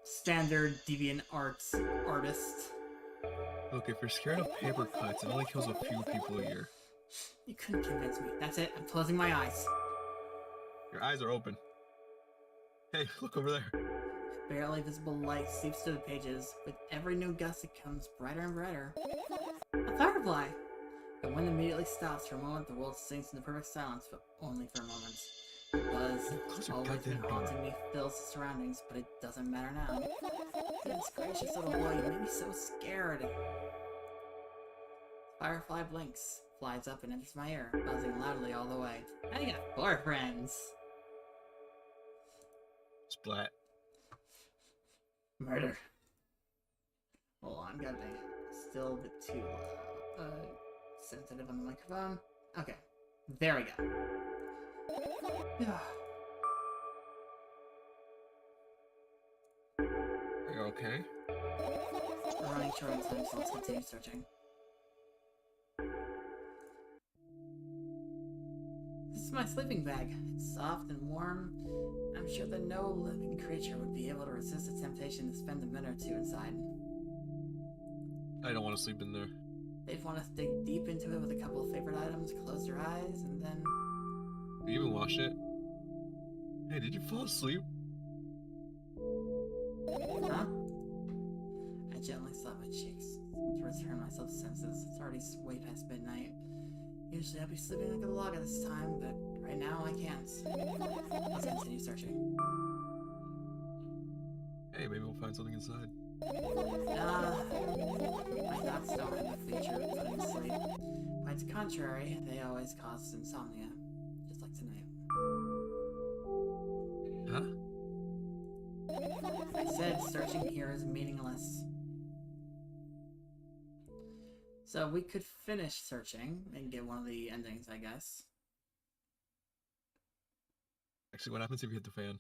Standard deviant arts artist. Look, if you're scared of paper cuts, it only kills a few people a year. You couldn't convince me. That's it. I'm closing my eyes. Your eyes are open. Hey, look over there. Barely visible light seeps through the pages. With every new gust, it becomes brighter and brighter. A firefly! The wind immediately stops. For a moment, the world sinks into perfect silence, but only for a moment. The buzz that's always been haunting me fills the surroundings, but it doesn't matter now. Goodness gracious, little boy, you made me so scared. Firefly blinks, flies up and enters my ear, buzzing loudly all the way. I got 4 friends! Splat. Murder. Hold on, god dang it. Still a bit too sensitive on the microphone. Okay. There we go. Are you okay? We're running short on time, so let's continue searching. This my sleeping bag. It's soft and warm. I'm sure that no living creature would be able to resist the temptation to spend a minute or two inside. I don't want to sleep in there. They'd want to dig deep into it with a couple of favorite items, close their eyes, and then... Do you even wash it? Hey, did you fall asleep? Huh? I gently slap my cheeks to return myself to senses. It's already way past midnight. Usually I'd be sleeping like a log at this time, but right now I can't. Let's continue searching. Hey, maybe we'll find something inside. My thoughts don't have the feature of putting to sleep. Quite the contrary, they always cause insomnia. Just like tonight. Huh? I said searching here is meaningless. So we could finish searching and get one of the endings, I guess. Actually, what happens if you hit the fan?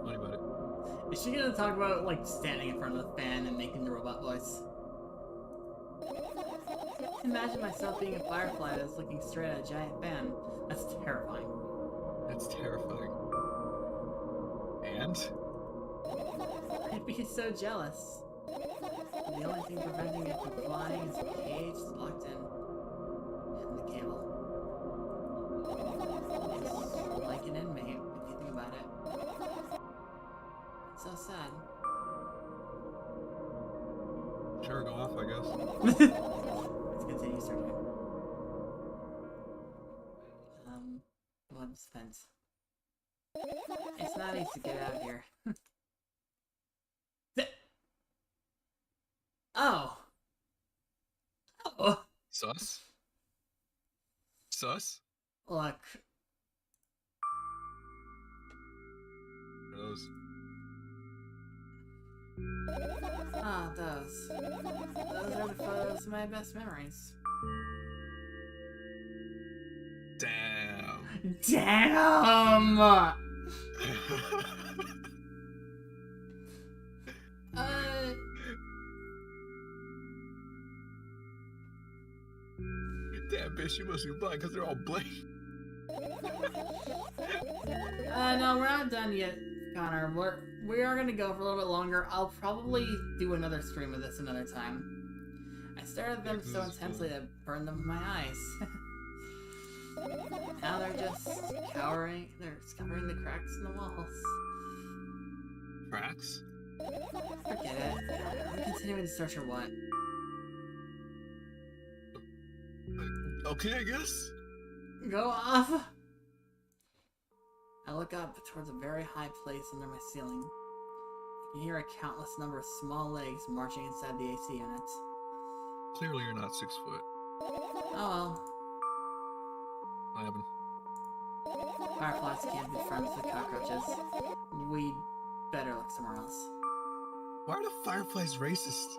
Funny about it. Is she gonna talk about, like, standing in front of the fan and making the robot voice? Imagine myself being a firefly that's looking straight at a giant fan. That's terrifying. That's terrifying. And? I'd be so jealous. The only thing preventing it from flying is a cage that's locked in. And the cable. It's like an inmate, if you think about it. It's so sad. Sure, go off, I guess. Let's continue searching. Blood spent. It's not easy to get out of here. Oh! Oh! Sus? Sus? Look. What are those? Ah, those. Those are the photos of my best memories. Damn. Damn! Damn, bitch, you must be blind because they're all blank. No, we're not done yet, Connor. We are gonna go for a little bit longer. I'll probably do another stream of this another time. I stared at them so intensely that it burned them in my eyes. Now they're just cowering. They're covering the cracks in the walls. Cracks? Forget it. Are we continuing to search or what? Okay, I guess. Go off! I look up towards a very high place under my ceiling. I can hear a countless number of small legs marching inside the AC unit. Clearly you're not 6 foot. Oh well. What happened? Fireflies can't be friends with cockroaches. We'd better look somewhere else. Why are the fireflies racist?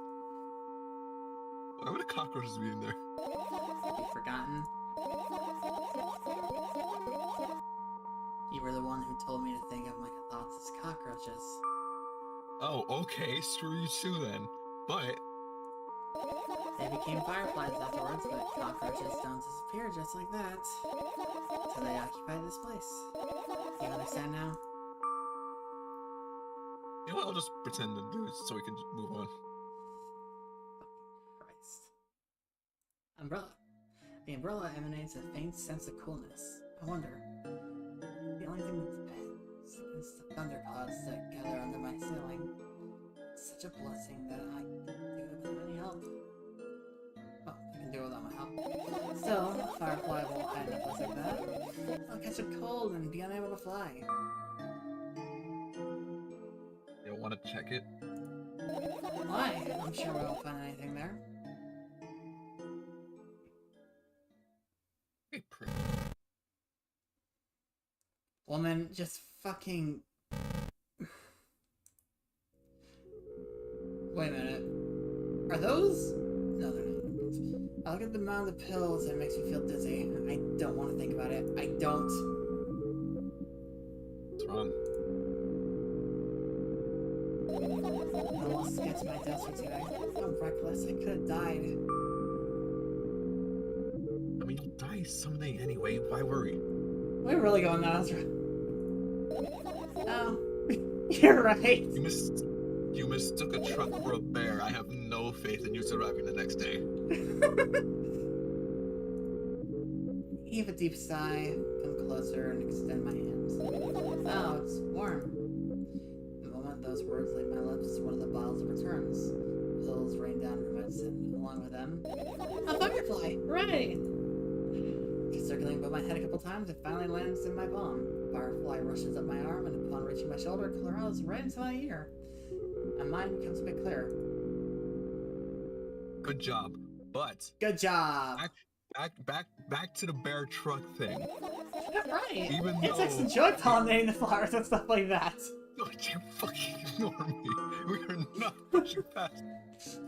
Why would the cockroaches be in there? Have you forgotten? You were the one who told me to think of my thoughts as cockroaches. Oh, okay, screw you too then. But They became fireflies afterwards, but cockroaches don't disappear just like that. So they occupied this place. Do you understand now? you know what, I'll just pretend to do it so we can just move on. Christ. Umbrella. The umbrella emanates a faint sense of coolness. I wonder. The only thing that depends is the thunder clouds that gather under my ceiling. It's such a blessing that I can do it without any help. Well, I can do it without my help. Still, a firefly won't hide in a place like that. I'll catch a cold and be unable to fly. You want to check it? Why? I'm sure we won't find anything there. Hey, prick. Woman, just fucking... Wait a minute. Are those? No, they're not. I look at the amount of pills and it makes me feel dizzy. I don't want to think about it. I don't. What's wrong? I lost must get to my dose for today. I'm reckless. I could have died. I mean, you'll die someday anyway. Why worry? We're really going Nazra. Oh, you're right. You mistook a truck for a bear. I have no faith in you surviving the next day. Heave a deep sigh, come closer, and extend my hands. Oh, it's warm. The moment those words leave my lips, one of the bottles returns. Pills rain down from its and along with them. A firefly! Right! Circling above my head a couple times, it finally lands in my palm. Firefly rushes up my arm, and upon reaching my shoulder, claws right into my ear. My mind becomes a bit clearer. Good job, but Good job! back to the bear truck thing. Right! Even It takes some joy pollinating the flowers and stuff like that. No, you can't fucking ignore me. We are not pushing past.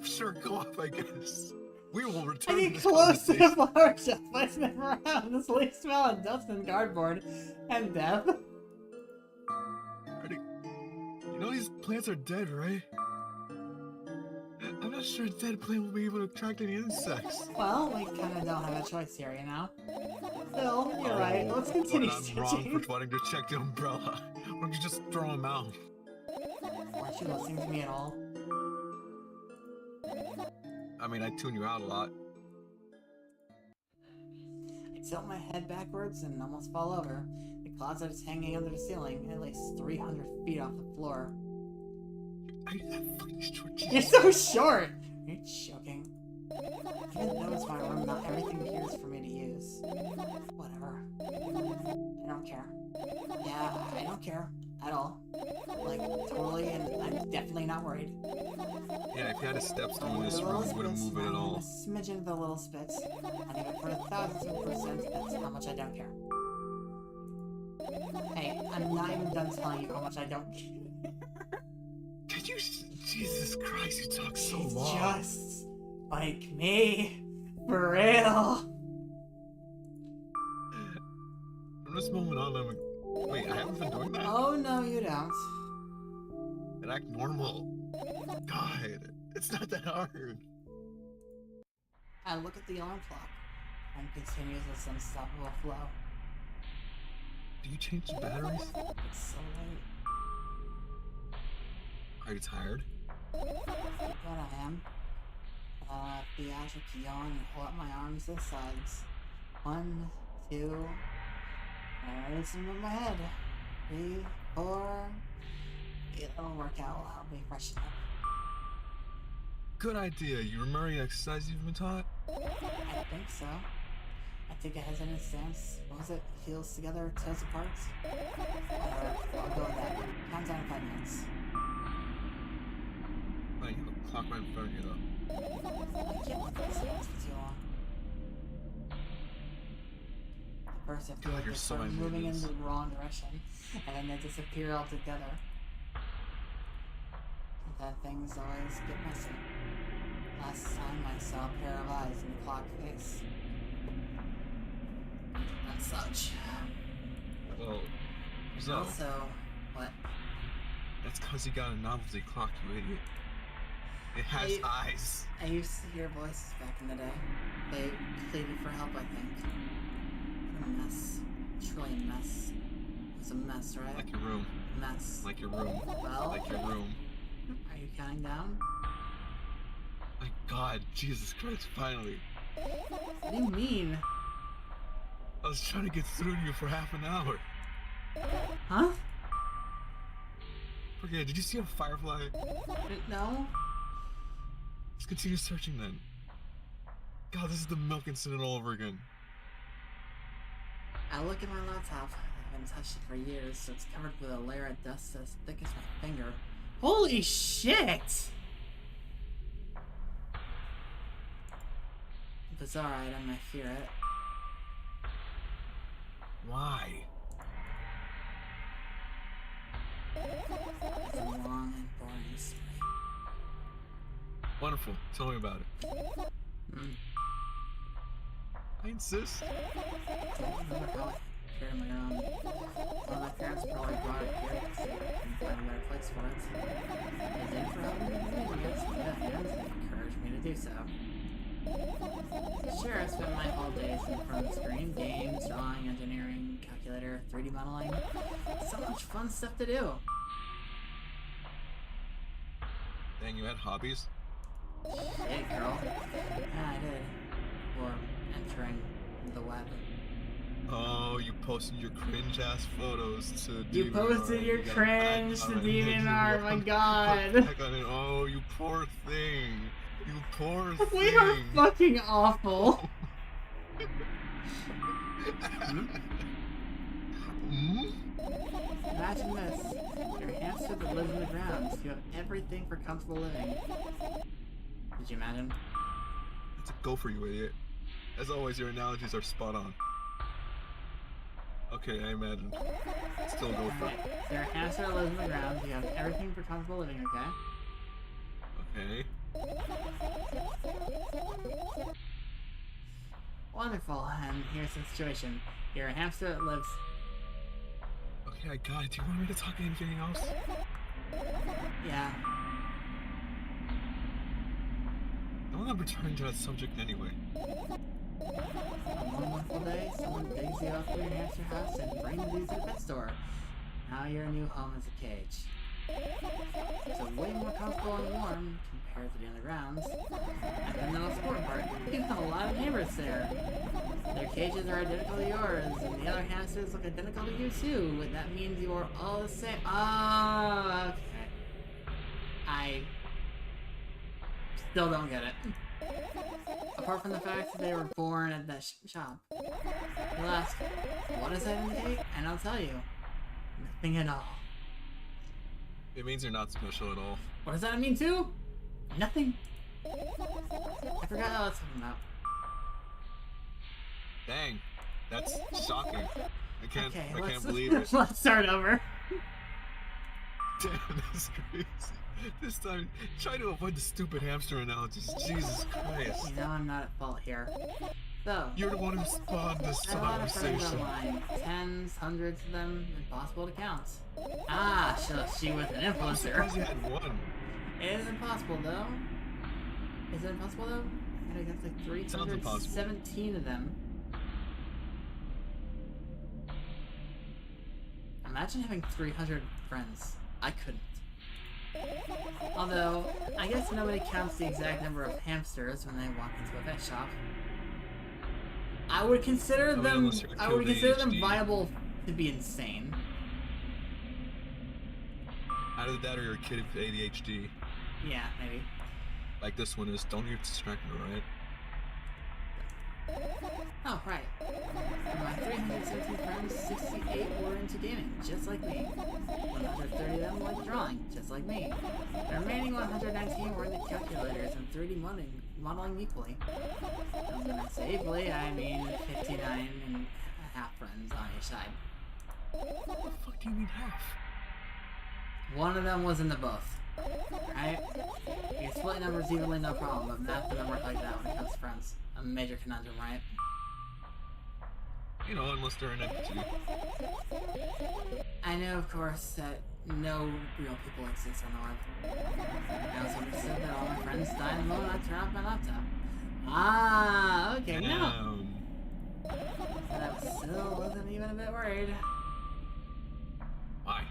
Sure, go off, I guess. We will I return get to this close to the conversation. flower shop, but it's never around. This leaf smell of dust and cardboard and death. Ready? You know these plants are dead, right? I'm not sure a dead plant will be able to attract any insects. Well, we kinda don't have a choice here, you know? Still, you're right. Let's continue But I'm wrong stitching. for wanting to check the umbrella. Why don't you just throw them out? Weren't you listening to me at all? I mean, I tune you out a lot. I tilt my head backwards and almost fall over. The closet is hanging under the ceiling, at least 300 feet off the floor. Are you that fucking short? You're so short! Are you joking? Even though it's my room, not everything here is for me to use. Whatever. I don't care. Yeah, I don't care. At all. Like, totally, and I'm definitely not worried. Yeah, if you had a stepstone in this The room, little you wouldn't spits, move it at a all. smidgen of the little spits. And even for 1,000%, that's how much I don't care. Hey, I'm not even done telling you how much I don't care. Did you? Jesus Christ, you talk so It's long. just like me. For real. From this moment on, I'm. Wait, I haven't been doing that. Oh, no, you don't. And act normal. God, it's not that hard. I look at the alarm clock. Time continues its unstoppable flow. Do you change the batteries? It's so late. Are you tired? But I am. The Azure key on and hold up my arms to the sides. 1, 2. I raise them with my head. 3, 4. It'll work out. I'll be fresh enough. Good idea. You remember the exercise you've been taught? I think so. I take a hesitant stance. What was it? Heels together, toes apart? I'll go with that. Count down 5 minutes. Wait, you have a clock right in front of you, though. I can't let this last for too long. At first, I feel God, like you're they're so sort of moving in ambiguous. the wrong direction, and then they disappear altogether. And then things always get messy. Last time I saw a pair of eyes in the clock face. And such. Well, so, Also, what? that's because you got a novelty clock, you idiot. It has eyes. I used to hear voices back in the day. They pleaded for help, I think. What a mess. Truly a mess. It was a mess, right? Like your room. A mess. Like your room. Well, Like your room. are you counting down? My God, Jesus Christ, finally. What do you mean? I was trying to get through to you for half an hour. Huh? Okay, did you see a firefly? No? Let's continue searching then. God, this is the Malk incident all over again. I look at my laptop. I haven't touched it for years, so it's covered with a layer of dust as thick as my finger. Holy shit! Bizarre item, I fear it. Why? It's a long and boring story. Wonderful. Tell me about it. I insist. Don't remember how it appeared on my own. Well, my parents probably brought it here because they couldn't find a better place context for it. They did for helping me with videos, and encouraged me to do so. Sure, I spent my whole days in front of the screen, games, drawing, engineering, calculator, 3D modeling. So much fun stuff to do. Dang, you had hobbies? Hey, girl. Yeah, I did. Or entering the web. Oh, you posted your cringe-ass photos to You DeviantArt. posted your You gotta cringe back to on it. DeviantArt, my You god. back on it. Oh, you poor thing. You poor thing. We are fucking awful. Hmm? Imagine this. You're a hamster that lives in the ground. You have everything for comfortable living. Did you imagine? It's a go for you, idiot. As always, your analogies are spot on. Okay, I imagine. Still go for Alright, it. so you're a hamster that lives in the ground. You have everything for comfortable living, okay? Okay. Wonderful, and here's the situation. You're a hamster that lives... Okay, I got it. Do you want me to talk anything else? Yeah. I'm not returning to that subject anyway. On one wonderful day, someone digs you up from your hamster house and brings you to the pet store. Now your new home is a cage. So way more comfortable and warm compared to the undergrounds. And then the most important part, you have a lot of neighbors there. Their cages are identical to yours, and the other hamsters look identical to you too. And that means you are all the same. Oh, okay. I still don't get it. Apart from the fact that they were born at that shop. You'll ask, what does that indicate? And I'll tell you, nothing at all. It means you're not special at all. What does that mean too? Nothing. I forgot how that's talking about. Dang, that's shocking. I can't let's, believe it. Let's start over. Damn, that's crazy. This time, try to avoid the stupid hamster analogies. Jesus Christ. You know I'm not at fault here. So, You're the one who spawned this I have a lot of friends conversation. online. Tens, hundreds of them, impossible to count. Ah, so she was an I'm influencer. surprised you had one. It is impossible though. Is it impossible though? I think that's like Sounds impossible. 317 of them. Imagine having 300 friends. I couldn't. Although, I guess nobody counts the exact number of hamsters when they walk into a vet shop. I would consider them. unless you're I would killed consider them ADHD. viable to be insane. Either that or you're a kid with ADHD. Yeah, maybe. Like this one is. Don't get distracted, alright? Oh, right. Of my 317 friends, 68 were into gaming, just like me. 130 of them liked drawing, just like me. The remaining 119 were into calculators and 3D modeling equally. And when I say equally, I mean 59 and a half friends on each side. What the fuck do you mean half? One of them was in the both. Right? You can split numbers evenly, no problem, but math doesn't work like that when it comes to friends. A major conundrum, right? You know, unless they're an entity. I know, of course, that no real people exist on the web. I also understood that all my friends died the moment I turned off my laptop. Ah, okay, no. But I still wasn't even a bit worried. Why?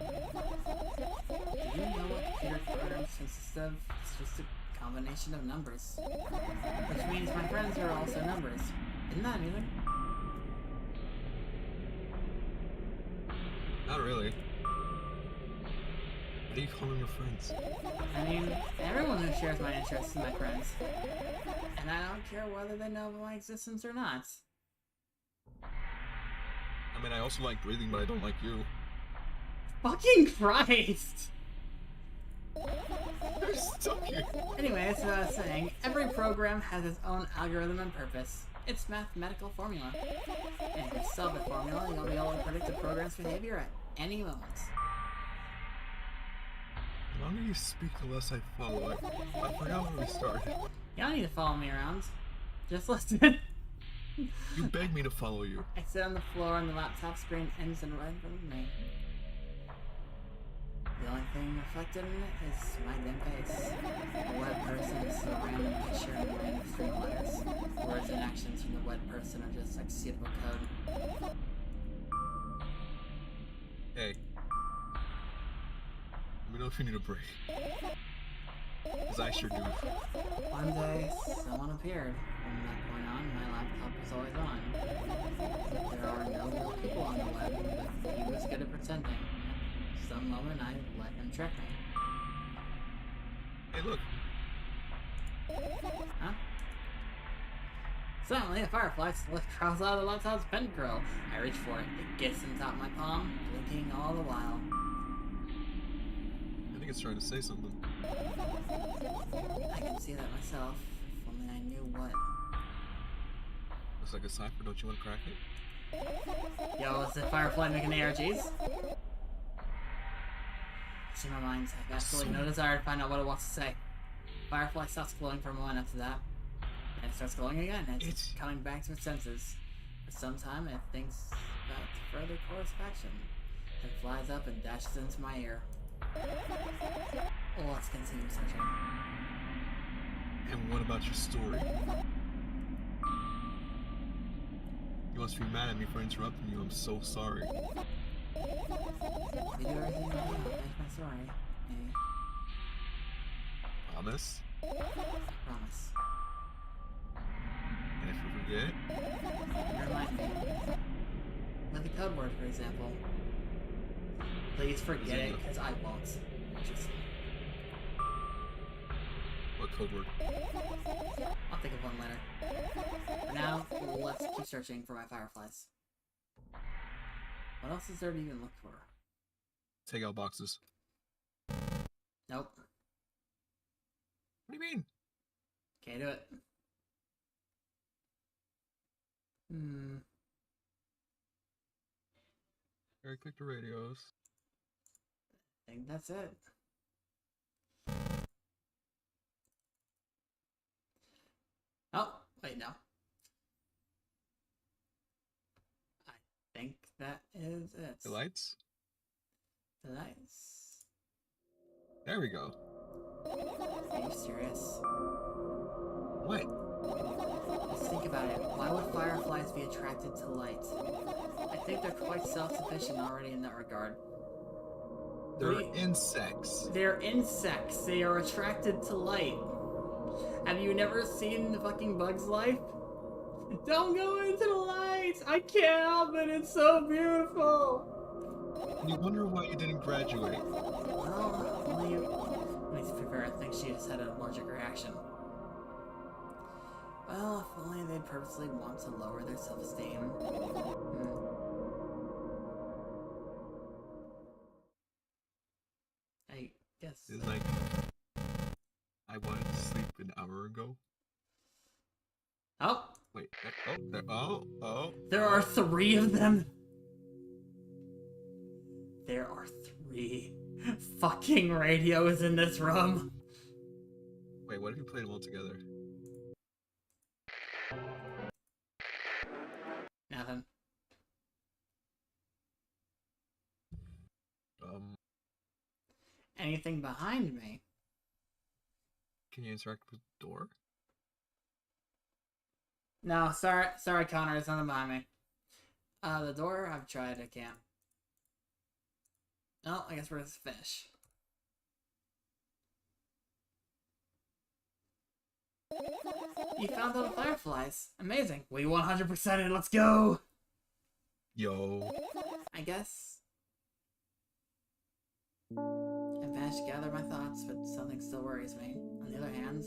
Do you know what computer programs consist of? It's just a combination of numbers. Which means my friends are also numbers. Isn't that amusing? Not really. What do you call them your friends? I mean, everyone who shares my interests is my friends. And I don't care whether they know of my existence or not. I mean, I also like breathing, but I don't like you. Fucking Christ! You're stuck here. Anyways, as I was saying, every program has its own algorithm and purpose. It's mathematical formula. And if you solve the formula, you'll be able to predict the program's behavior at any moment. The longer you speak, the less I follow. I forgot where we started. You don't need to follow me around. Just listen. You begged me to follow you. I sit on the floor and the laptop screen ends and right in front of me. The only thing reflected in it is my dim face. The web person is a random picture and random string letters. Words and actions from the web person are just executable code. Hey. Let me know if you need a break. Because I sure do. One day, someone appeared. From that point on, my laptop was always on. There are no real people on the web, but he was good at pretending. At some moment, I let him trick me. Hey, look. Huh? Suddenly, a firefly crawls out of the laptop's pen grill. I reach for it. It gets in top of my palm, blinking all the while. I think it's trying to say something. I can see that myself, if only I knew what. Looks like a cipher. Don't you want to crack it? Yo, is the firefly making ARGs? It's in my mind. I have absolutely no desire to find out what it wants to say. Firefly stops glowing for a moment after that. And it starts glowing again. It's coming back to its senses. For some time, it thinks about further course of action. Then flies up and dashes into my ear. Let's continue searching. And what about your story? You must be mad at me for interrupting you. I'm so sorry. We do everything we can to finish my story. Maybe. Promise? Promise. And if you forget? Remind me. With the code word, for example. Please forget it, because I won't. Just... What code word? I'll think of one later. For now, let's keep searching for my fireflies. What else is there to even look for? Take out boxes. Nope. What do you mean? Can't do it. Very click the radios. I think that's it. Oh, wait, no. I think that is it. The lights? The lights. There we go. Are you serious? What? Just think about it. Why would fireflies be attracted to light? I think they're quite self-sufficient already in that regard. They're insects. They're insects. They are attracted to light. Have you never seen the fucking Bug's Life? Don't go into the light! I can't help it, it's so beautiful! And you wonder why you didn't graduate. Well, only to be fair, I think she just had an allergic reaction. Well, if only they'd purposely want to lower their self-esteem. I guess. It's like, I wanted to sleep an hour ago. Oh! Wait, oh. There are 3 of them! There are 3 fucking radios in this room! Wait, what if you played them all together? Nothing. Anything behind me? Can you interact with the door? No, sorry, Connor, there's nothing behind me. The door, I've tried, I can't. Oh, I guess we're gonna finish. You found all the fireflies. Amazing. We 100% it, let's go! Yo. I guess. I managed to gather my thoughts, but something still worries me. On the other hand,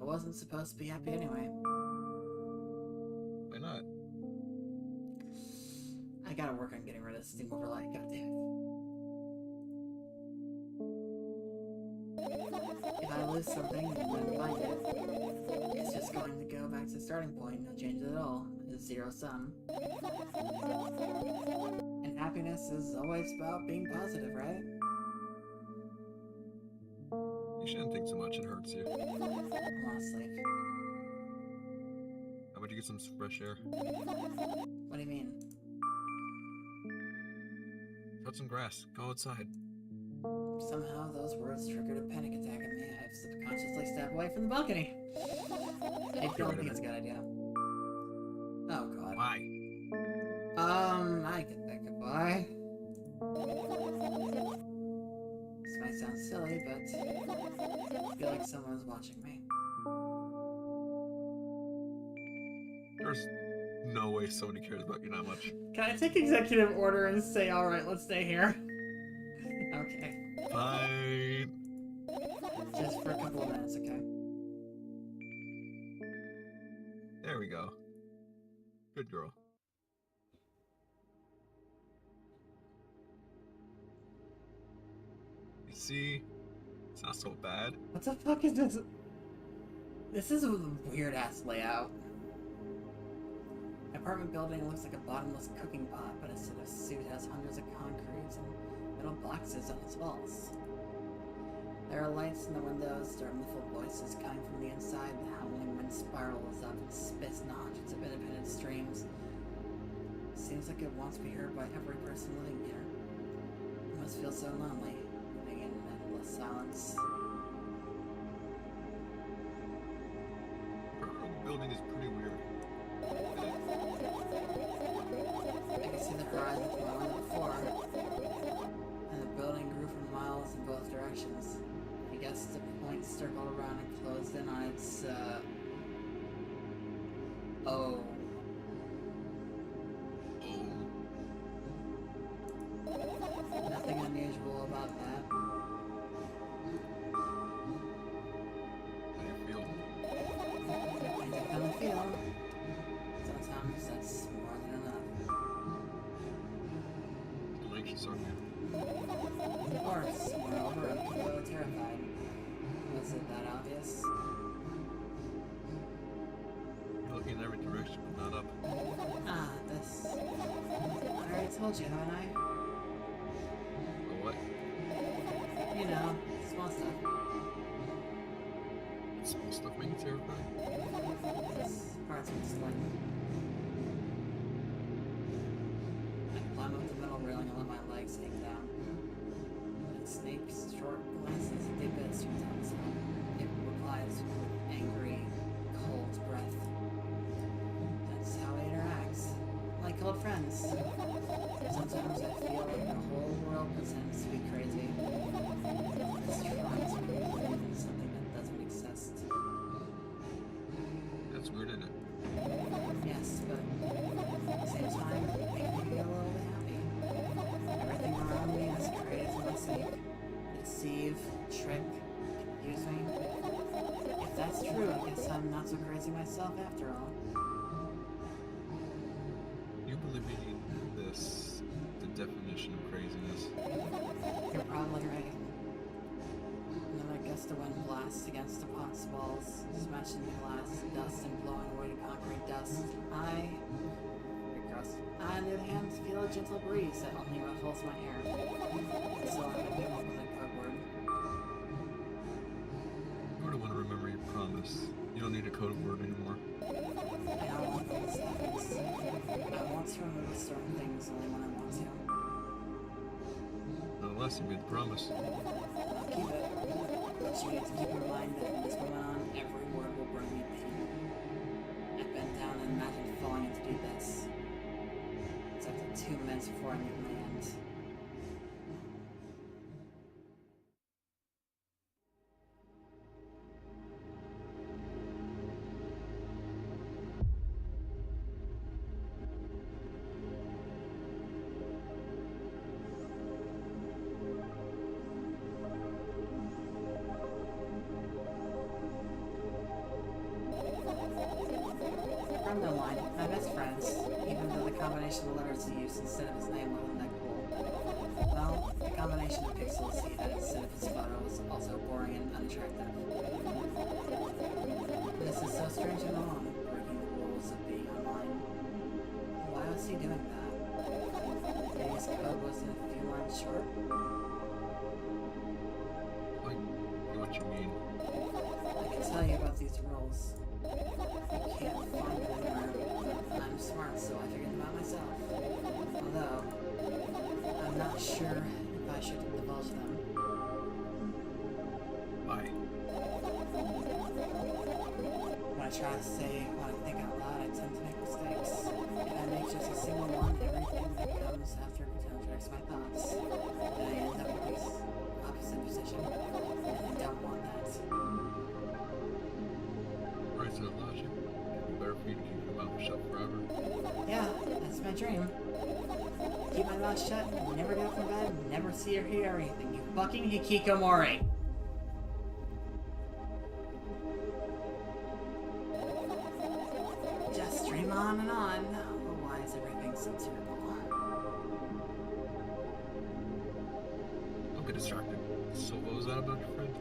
I wasn't supposed to be happy anyway. Why not? I gotta work on getting rid of steam overlay, goddammit. If I lose something and then find it, it's just going to go back to the starting point, no change at all. It's zero sum. And happiness is always about being positive, right? You shouldn't think too much, it hurts you. I wanna sleep. How about you get some fresh air? What do you mean? Cut some grass, go outside. Somehow those words triggered a panic attack in me. I've subconsciously stepped away from the balcony. I don't think it's a good idea. Oh god. Why? I can think of why. This might sound silly, but I feel like someone's watching me. There's no way somebody cares about you that much. Can I take executive order and say, alright, let's stay here? Okay. Fine. Just for a couple of minutes, okay? There we go. Good girl. You see, it's not so bad. What the fuck is this? This is a weird-ass layout. The apartment building looks like a bottomless cooking pot, but instead of suit has hundreds of concretes and metal boxes on its walls. There are lights in the windows, there are muffled voices coming from the inside, the howling wind spirals up and spits in hundreds of independent streams. Seems like it wants to be heard by every person living here. It must feel so lonely, living in endless silence. The building is pretty weird. I can see the horizon from my window before, and the building grew for miles in both directions. I guess the point circled around and closed in on its, oh. Nothing unusual about that. How do you feel? I just kind of feel. Sometimes that's more than enough. How anxious are you? Of course, moreover, I'm a little terrified. Was it that obvious? You're looking in every direction, but not up. Ah, this. I already told you, haven't I? But what? You know, small stuff. Small stuff make you terrified? This part's been slightly. I climb up the middle railing and let my legs hang down. It snakes short glances at the abyss from time to time. It replies with angry, cold breath. That's how it interacts. Like old friends. Sometimes I feel like the whole world pretends to be crazy. It's trying to believe in something that doesn't exist. That's weird, isn't it? Yes, but at the same time, it makes me feel a little bit happy. Everything around me is created for my sake. Deceive, trick, confuse me. If that's true, I guess I'm not so crazy myself after all. You believing this, the definition of craziness? You're probably right. And then I guess the wind blasts against the pot's walls, smashing the glass, dust, and blowing away the concrete dust. I, on the other hand, feel a gentle breeze that only ruffles my hair. So I'm gonna come up with a code word. You don't want to remember your promise. You don't need a code word anymore. I don't want those things. I want to remember certain things only when I want to. Not unless you made the promise. I'll keep it. But you need to keep in mind that from this moment on, every word will bring me pain. I've been down and imagined falling into deep depths. It's up to 2 minutes before I meet my end. From the line, my best friends, even though the combination of letters he used instead of his name wasn't that cool. Well, the combination of pixels he had instead of his photo was also boring and unattractive. This is so strange and wrong, breaking the rules of being online. Why was he doing that? Maybe his code wasn't a few lines short? I know what you mean. I can tell you about these rules. You can't find them anywhere, but I'm smart, so I figured them out myself. Although, I'm not sure if I should divulge them. Why? When I try to say what I think out loud, I tend to make mistakes. If I make just a single one, everything that comes after contradicts my thoughts. And I end up in this opposite position. And I don't want that. Right to the logic. It'd be better for you to keep your mouth shut forever. Yeah, that's my dream. Keep my mouth shut, never get up from bed, never see or hear anything. You fucking hikikomori. Just dream on and on. Oh, why is everything so terrible? Don't get distracted. So what was that about your friend?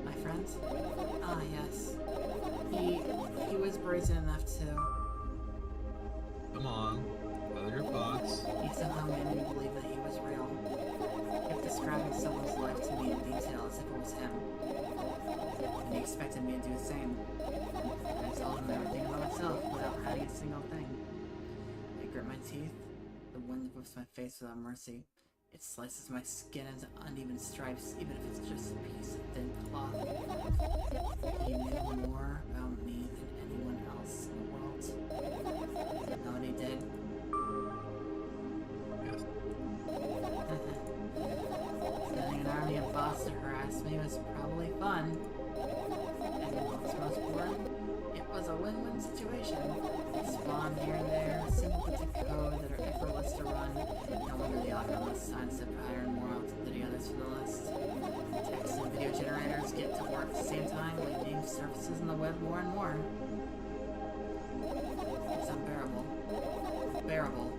My friend? Ah, yes. He was brazen enough to. Come on. Gather your thoughts. He somehow made me believe that he was real. Kept describing someone's life to me in detail as if it was him. And he expected me to do the same. I told him everything about myself without hiding a single thing. I grit my teeth. The wind whips my face without mercy. It slices my skin into uneven stripes, even if it's just a piece of thin cloth. He knew more about me than anyone else in the world. You know what he did? Yes. Sending an army of bots to harass me was probably fun. And what's most important, it was a win-win situation. They spawn here and there, simple bits of code that are effortless to run. No wonder the algorithm assigns the pattern more often than the others from the list. Text and video generators get to work at the same time, making surfaces in the web more and more. It's unbearable. Bearable.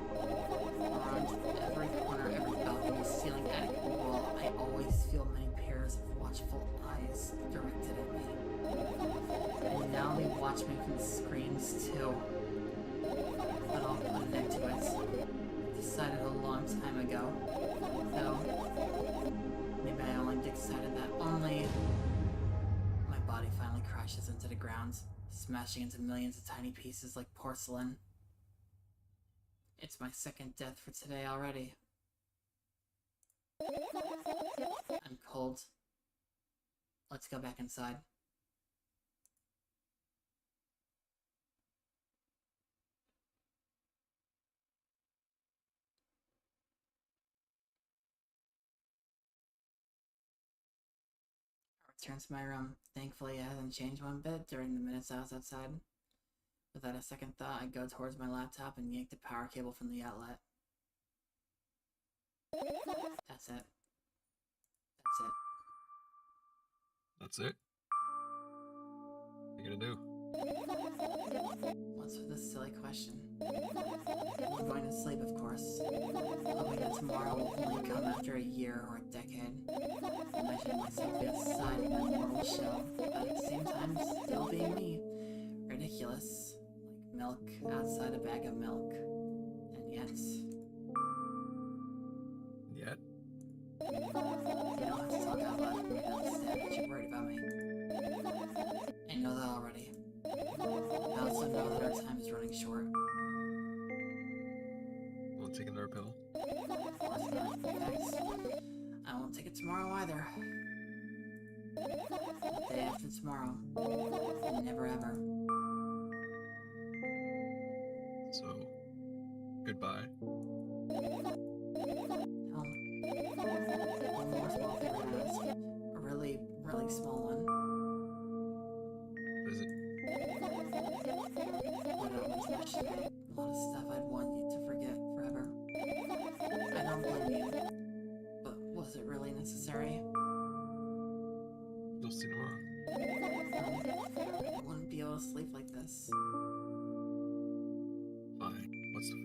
Around every corner, every balcony, ceiling, attic, wall, I always feel many pairs of watchful eyes directed at me. And now they watch me from the screens too. But I'll put an end to it. I decided a long time ago. Though, maybe I only decided that only my body finally crashes into the ground, smashing into millions of tiny pieces like porcelain. It's my second death for today already. I'm cold. Let's go back inside. I return to my room. Thankfully, it hasn't changed one bit during the minutes I was outside. Without a second thought, I go towards my laptop and yank the power cable from the outlet. That's it. That's it. That's it? What are you gonna do? What's with this silly question? I'm going to sleep, of course, hoping that tomorrow will only come after a year or a decade. Imagining myself outside of my mortal shell, but at the same time still being me. Ridiculous. Like milk outside a bag of milk. And yet... Yet? You don't have to talk out loud for me to understand that you're worried about me. I know that already. I also know that our time is running short. Won't take another pill? Of course not. Thanks. I won't take it tomorrow either. The day after tomorrow. Never ever. So, goodbye. No. One more small favor to ask. A really, really small one. What is it? Without mentioning it, a lot of stuff I'd want you to forget forever. I don't blame you. But was it really necessary? You'll see tomorrow. I wouldn't be able to sleep like this. Fine. What's the...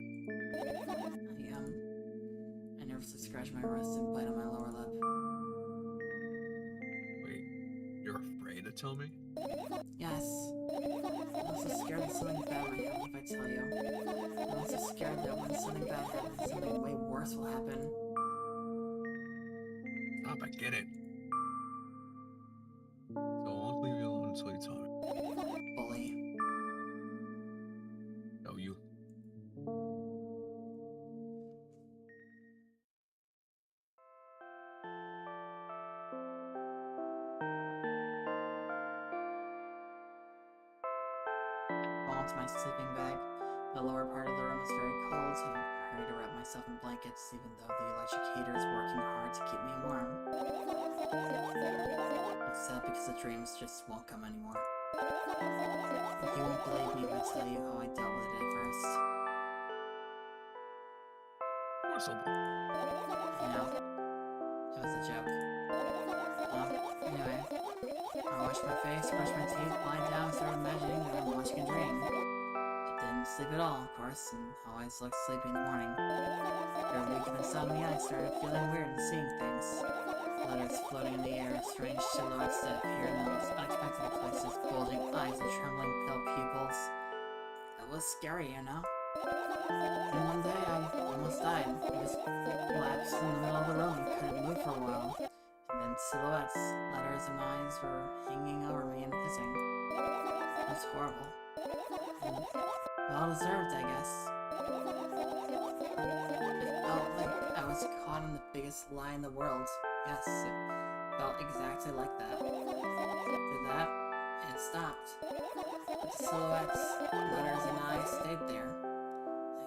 I nervously scratch my wrist and bite on my lower lip. Wait, you're afraid to tell me? Yes. I'm also scared that something bad might happen if I tell you. I'm also scared that when something bad happens, something way worse will happen. Stop, I get it. So I won't leave you alone until you tell me. Bully. No, you. into my sleeping bag. The lower part of the room was very cold, and I hurried to wrap myself in blankets, even though the electric heater is working hard to keep me warm. It's sad because the dreams just won't come anymore. You won't believe me if I tell you how I dealt with it at first. Of course I'll be. I know. It was a joke. Anyway, I washed my face, brushed my teeth, lied down, started imagining that I'm watching a dream. I didn't sleep at all, of course, and always looked sleepy in the morning. After a week of insomnia, I started feeling weird and seeing things. Letters floating in the air, strange silhouettes that appeared in the most unexpected places, bulging eyes and trembling pale pupils. It was scary, you know? And one day I almost died. I just collapsed in the middle of the room and couldn't move for a while. And then silhouettes, letters, and eyes were hanging over me and hissing. It was horrible. And well deserved, I guess. It felt like I was caught in the biggest lie in the world. Yes, it felt exactly like that. After that, it stopped. But the silhouettes, letters, and eyes stayed there.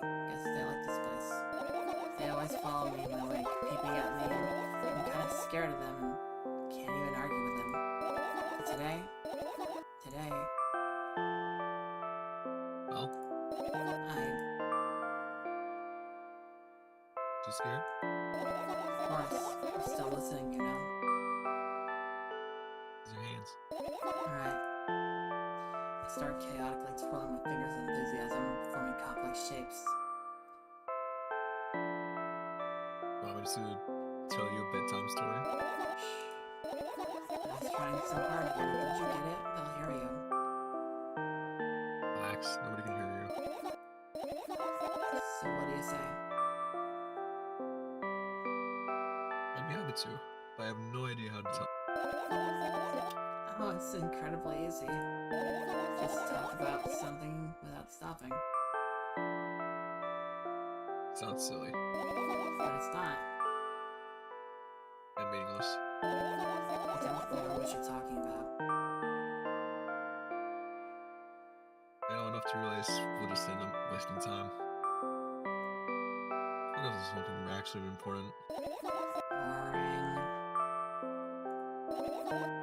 I guess they like this place. They always follow me in my wake, peeping at me, and I'm kind of scared of them and can't even argue with them. But today, Well, too scared? of course, I'm still listening, you know. Use your hands. Alright. I start chaotically twirling my fingers in enthusiasm, forming complex shapes. Want me to tell you a bedtime story? I was trying so hard here, don't you get it? They'll hear you. Relax, nobody can hear you. So what do you say? I'd be happy to, but I have no idea how to tell. Oh, it's incredibly easy. Just talk about something without stopping. Sounds silly But it's not. and meaningless. I don't know what you're talking about. I know enough to realize we'll just end up wasting time. Focus on something actually important. Boring. Fine.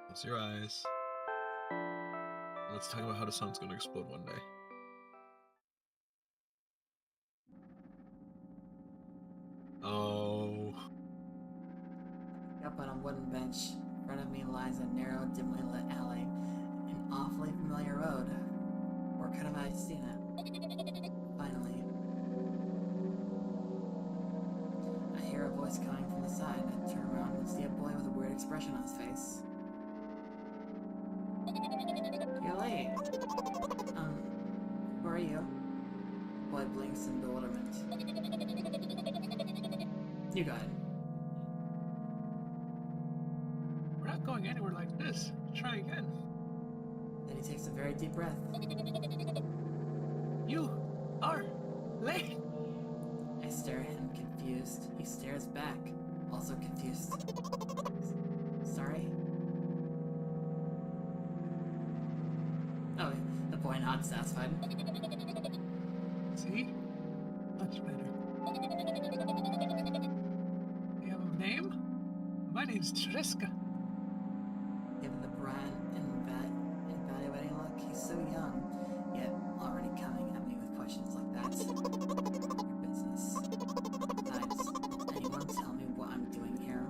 Close your eyes. Let's talk about how the sun's gonna explode one day. Oh. Up on a wooden bench. In front of me lies a narrow, dimly lit alley. An awfully familiar road. Where could have I seen it? Finally. I hear a voice coming from the side. I turn around and see a boy with a weird expression on his face. You're late. Who are you? The boy blinks in bewilderment. You got it. We're not going anywhere like this. Try again. Then he takes a very deep breath. You are late. I stare at him, confused. He stares back, also confused. Sorry? Oh, the boy nods, satisfied. See? Much better. You have a name? My name's Triska. Given the bright and evaluating look, he's so young, yet already coming at me with questions like that. Your business. Besides, will anyone tell me what I'm doing here?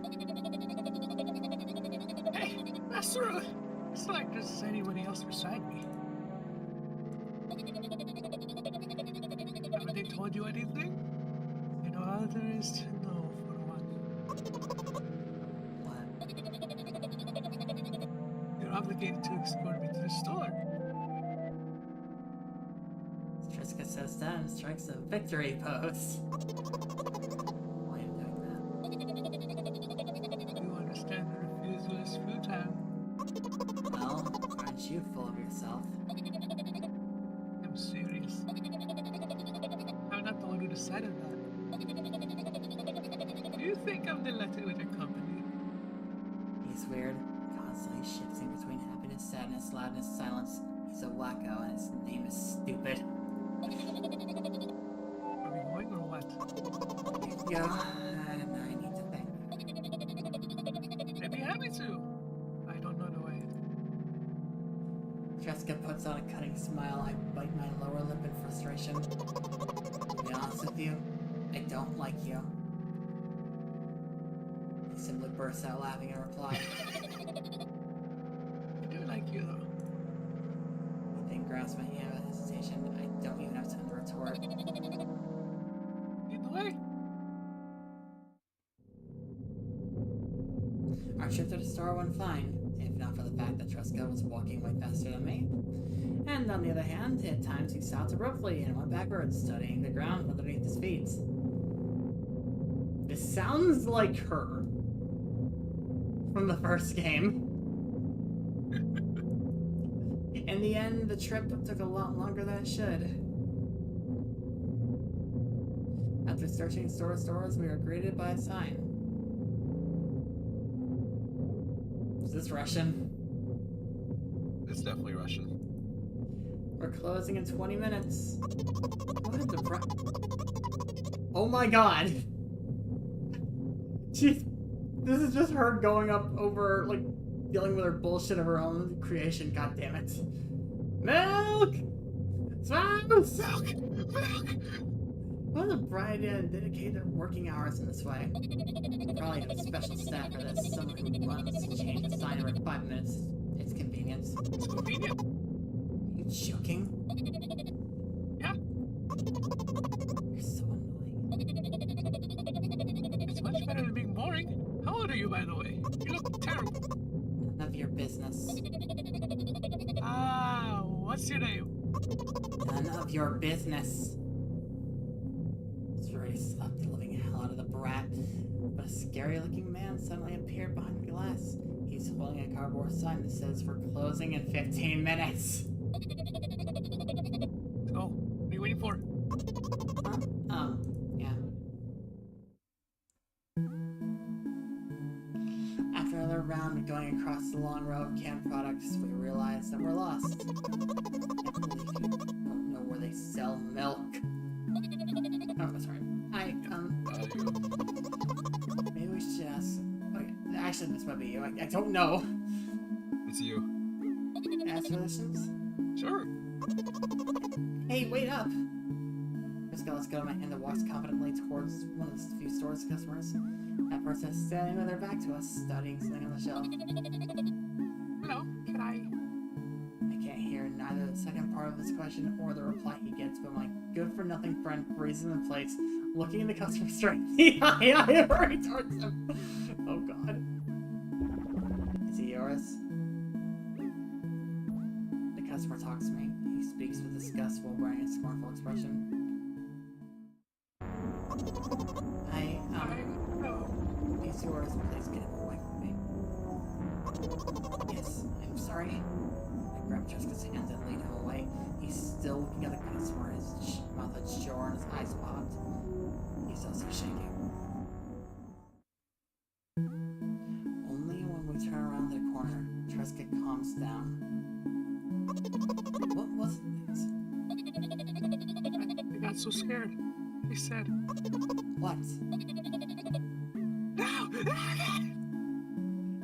Hey, that's rude. It's like there's anybody else beside me. Haven't they told you anything? You know all there is to know for one. What? You're obligated to escort me to the store. Triska says that and strikes a victory pose. Why am I doing You understand the refusal is futile. that? Well, aren't you full of yourself? I'm serious. I'm not the one who decided that. Do you think I'm delighted with your company? He's weird, constantly shifting between happiness, sadness, loudness, silence, taco, and his name is stupid. Are we going or what? Yeah, and I need to think. I'd be happy to. I don't know the way. Jessica puts on a cutting smile. I bite my lower lip in frustration. To be honest with you, I don't like you. He simply bursts out laughing in reply. I do like you though. He then grasps my hand with hesitation. I don't even have time to retort. Lead the way. Our trip to the store went fine, if not for the fact that Tresca was walking way faster than me. And on the other hand, at times he stopped abruptly and went backwards, studying the ground underneath his feet. This sounds like her from the first game. In the end, the trip took a lot longer than it should. After searching store to stores, we were greeted by a sign. Is this Russian? It's definitely Russian. We're closing in 20 minutes. What in the Oh my god! Jeez. This is just her going up over, like, dealing with her bullshit of her own creation, god damn it. Milk! Spouse! Malk! What a bright idea to dedicate their working hours in this way. Probably have a special staff for this. Someone who runs to change the sign every 5 minutes. It's convenient. It's convenient. Are you joking? Yeah. You're so annoying. It's much better than being boring. How old are you, by the way? You look terrible. None of your business. Ah, what's your name? None of your business. It's already slapped the living hell out of the brat, but a scary-looking man suddenly appeared behind the glass. He's holding a cardboard sign that says we're closing in 15 minutes. Oh, what are you waiting for? Huh? Oh, yeah. After another round of going across the long row of canned products, we realize that we're lost. Can't believe you don't know where they sell milk. Oh, sorry. Maybe we should ask. Okay, actually, this might be you. I don't know. It's you. Ask physicians? Sure. Hey, wait up! Jessica lets go of my hand and walks confidently towards one of the few stores customers. That person is standing with their back to us, studying something on the shelf. Hello, can I? I can't hear neither the second part of his question or the reply he gets, but my good-for-nothing friend freezes in place, looking in the customer straight in the eye. I hurry towards him. Oh god. Is he yours? The customer talks to me. He speaks with disgust while wearing a scornful expression. He's yours. Please get him away from me. Yes, I'm sorry. I grab Jessica's hands and lead him away. He's still looking at the customer, his mouth ajar and his eyes popped. He's also shaking. Only when we turn around the corner, Tresca calms down. What was it? I got so scared. He said, What? no!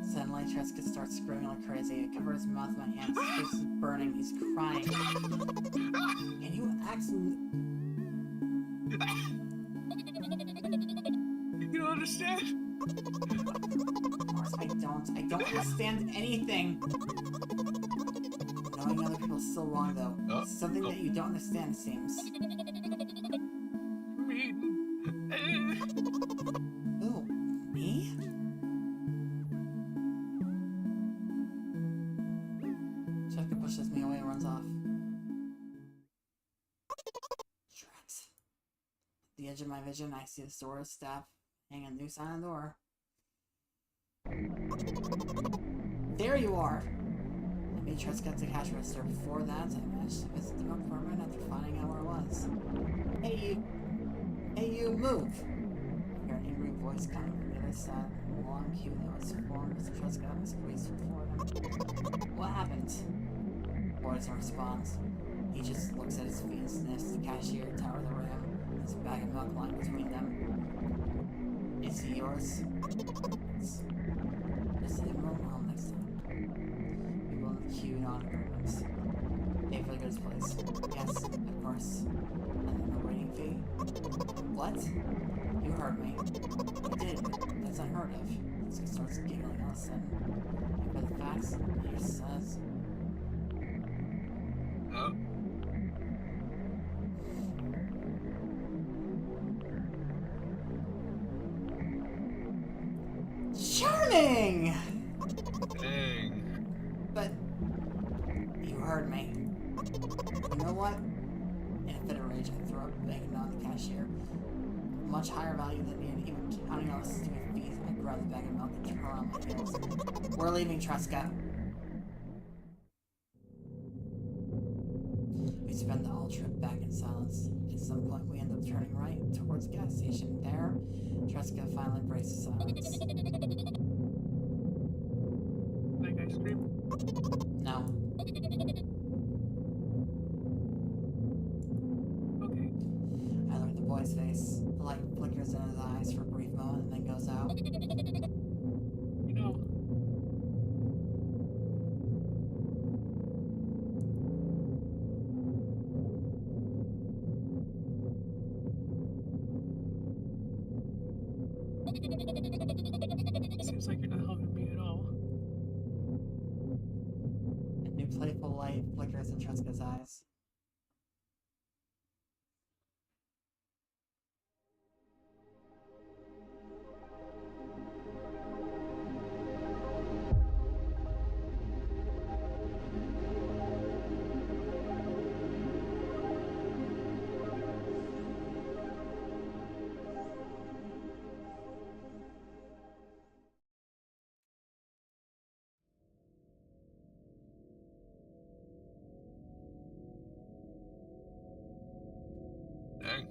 Suddenly, Tresca starts screaming like crazy. I cover his mouth with my hands. His face is burning. He's crying. Can you You don't understand? Of course I don't. I don't understand anything. Knowing other people is still wrong, though. Something that you don't understand, it seems. Who? Me? Jessica pushes me away and runs off. Drex. At the edge of my vision, I see the store staff hang a new sign on the door. There you are! I made Tresca to cash register. Before that, I managed to visit the milk department after finding out where it was. Hey, you, move! I hear an angry voice coming from the other side. The long queue that was formed as Tresca was squeezed before them. What happened? boy doesn't respond. He just looks at his feet and sniffs the cashier tower of the ram. There's a bag of milk lying between them. Is he yours? It's a remote home next time. We will queue on agreements. Pay for the goods, please. Yes, of course. And then the waiting fee. What? You heard me. I did. That's unheard of. So he starts giggling all of a sudden. And for the facts, he just says, Huh? charming! Dang. But you heard me. You know what? In a fit of rage, I throw up bacon on the cashier. Much higher value than me, and even counting all the stupid fees, I grab the bag of milk and turn around my heels. We're leaving, Tresca. We spend the whole trip back in silence. At some point, we end up turning right towards the gas station. There, Tresca finally breaks the silence. Like ice cream? No. Okay. I look at the boy's face. The light flickers in his eyes for a brief moment and then goes out. You know, seems like you're not helping me at all. A new playful light flickers in Tresca's eyes. Dang.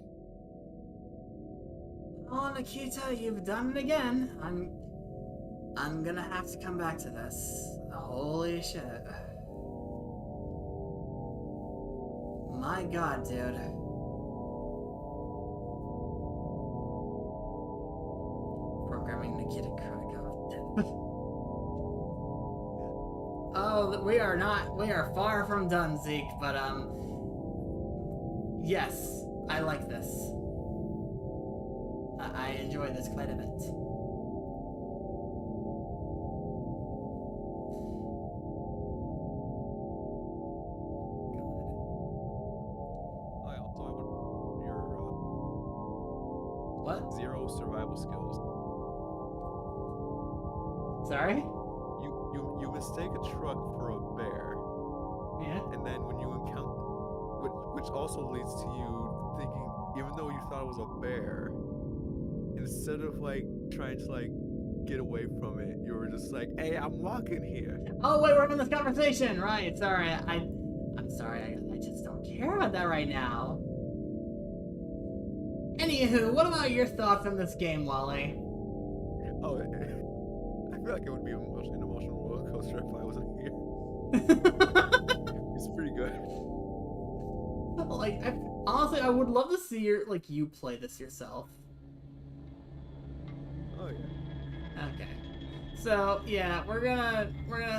Oh, Nikita, you've done it again. I'm gonna have to come back to this. Holy shit. My god, dude. Programming Nikita Krakow. Oh, we are far from done, Zeke, but, yes, I like this. I enjoy this quite a bit. I want your What? 0 survival skills. Sorry? You mistake a truck for a bear, Yeah? and then when you encounter, which also leads to you thinking, even though you thought it was a bear, instead of like trying to like get away from it, you were just like, "Hey, I'm walking here." Oh wait, we're having this conversation, right? Sorry, I'm sorry, I just don't care about that right now. Anywho, what about your thoughts on this game, Wally? Oh, I feel like it would be an emotional roller coaster if I wasn't here. It's pretty good. Like, honestly, I would love to see you play this yourself. Oh yeah. Okay. So yeah, we're gonna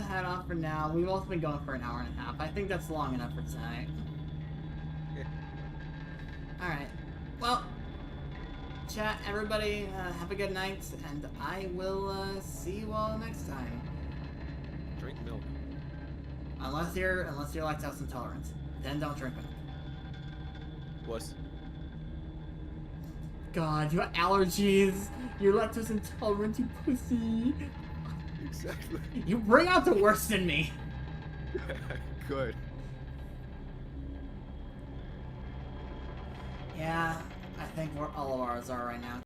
head off for now. We've also been going for an hour and a half. I think that's long enough for tonight. Yeah. All right. Well, chat, everybody, have a good night, and I will see you all next time. Drink milk. Unless you're lactose intolerant, then don't drink milk. Was. God, you have allergies. You're lactose intolerant, you pussy. Exactly. You bring out the worst in me. Good. Yeah, I think all of ours are right now.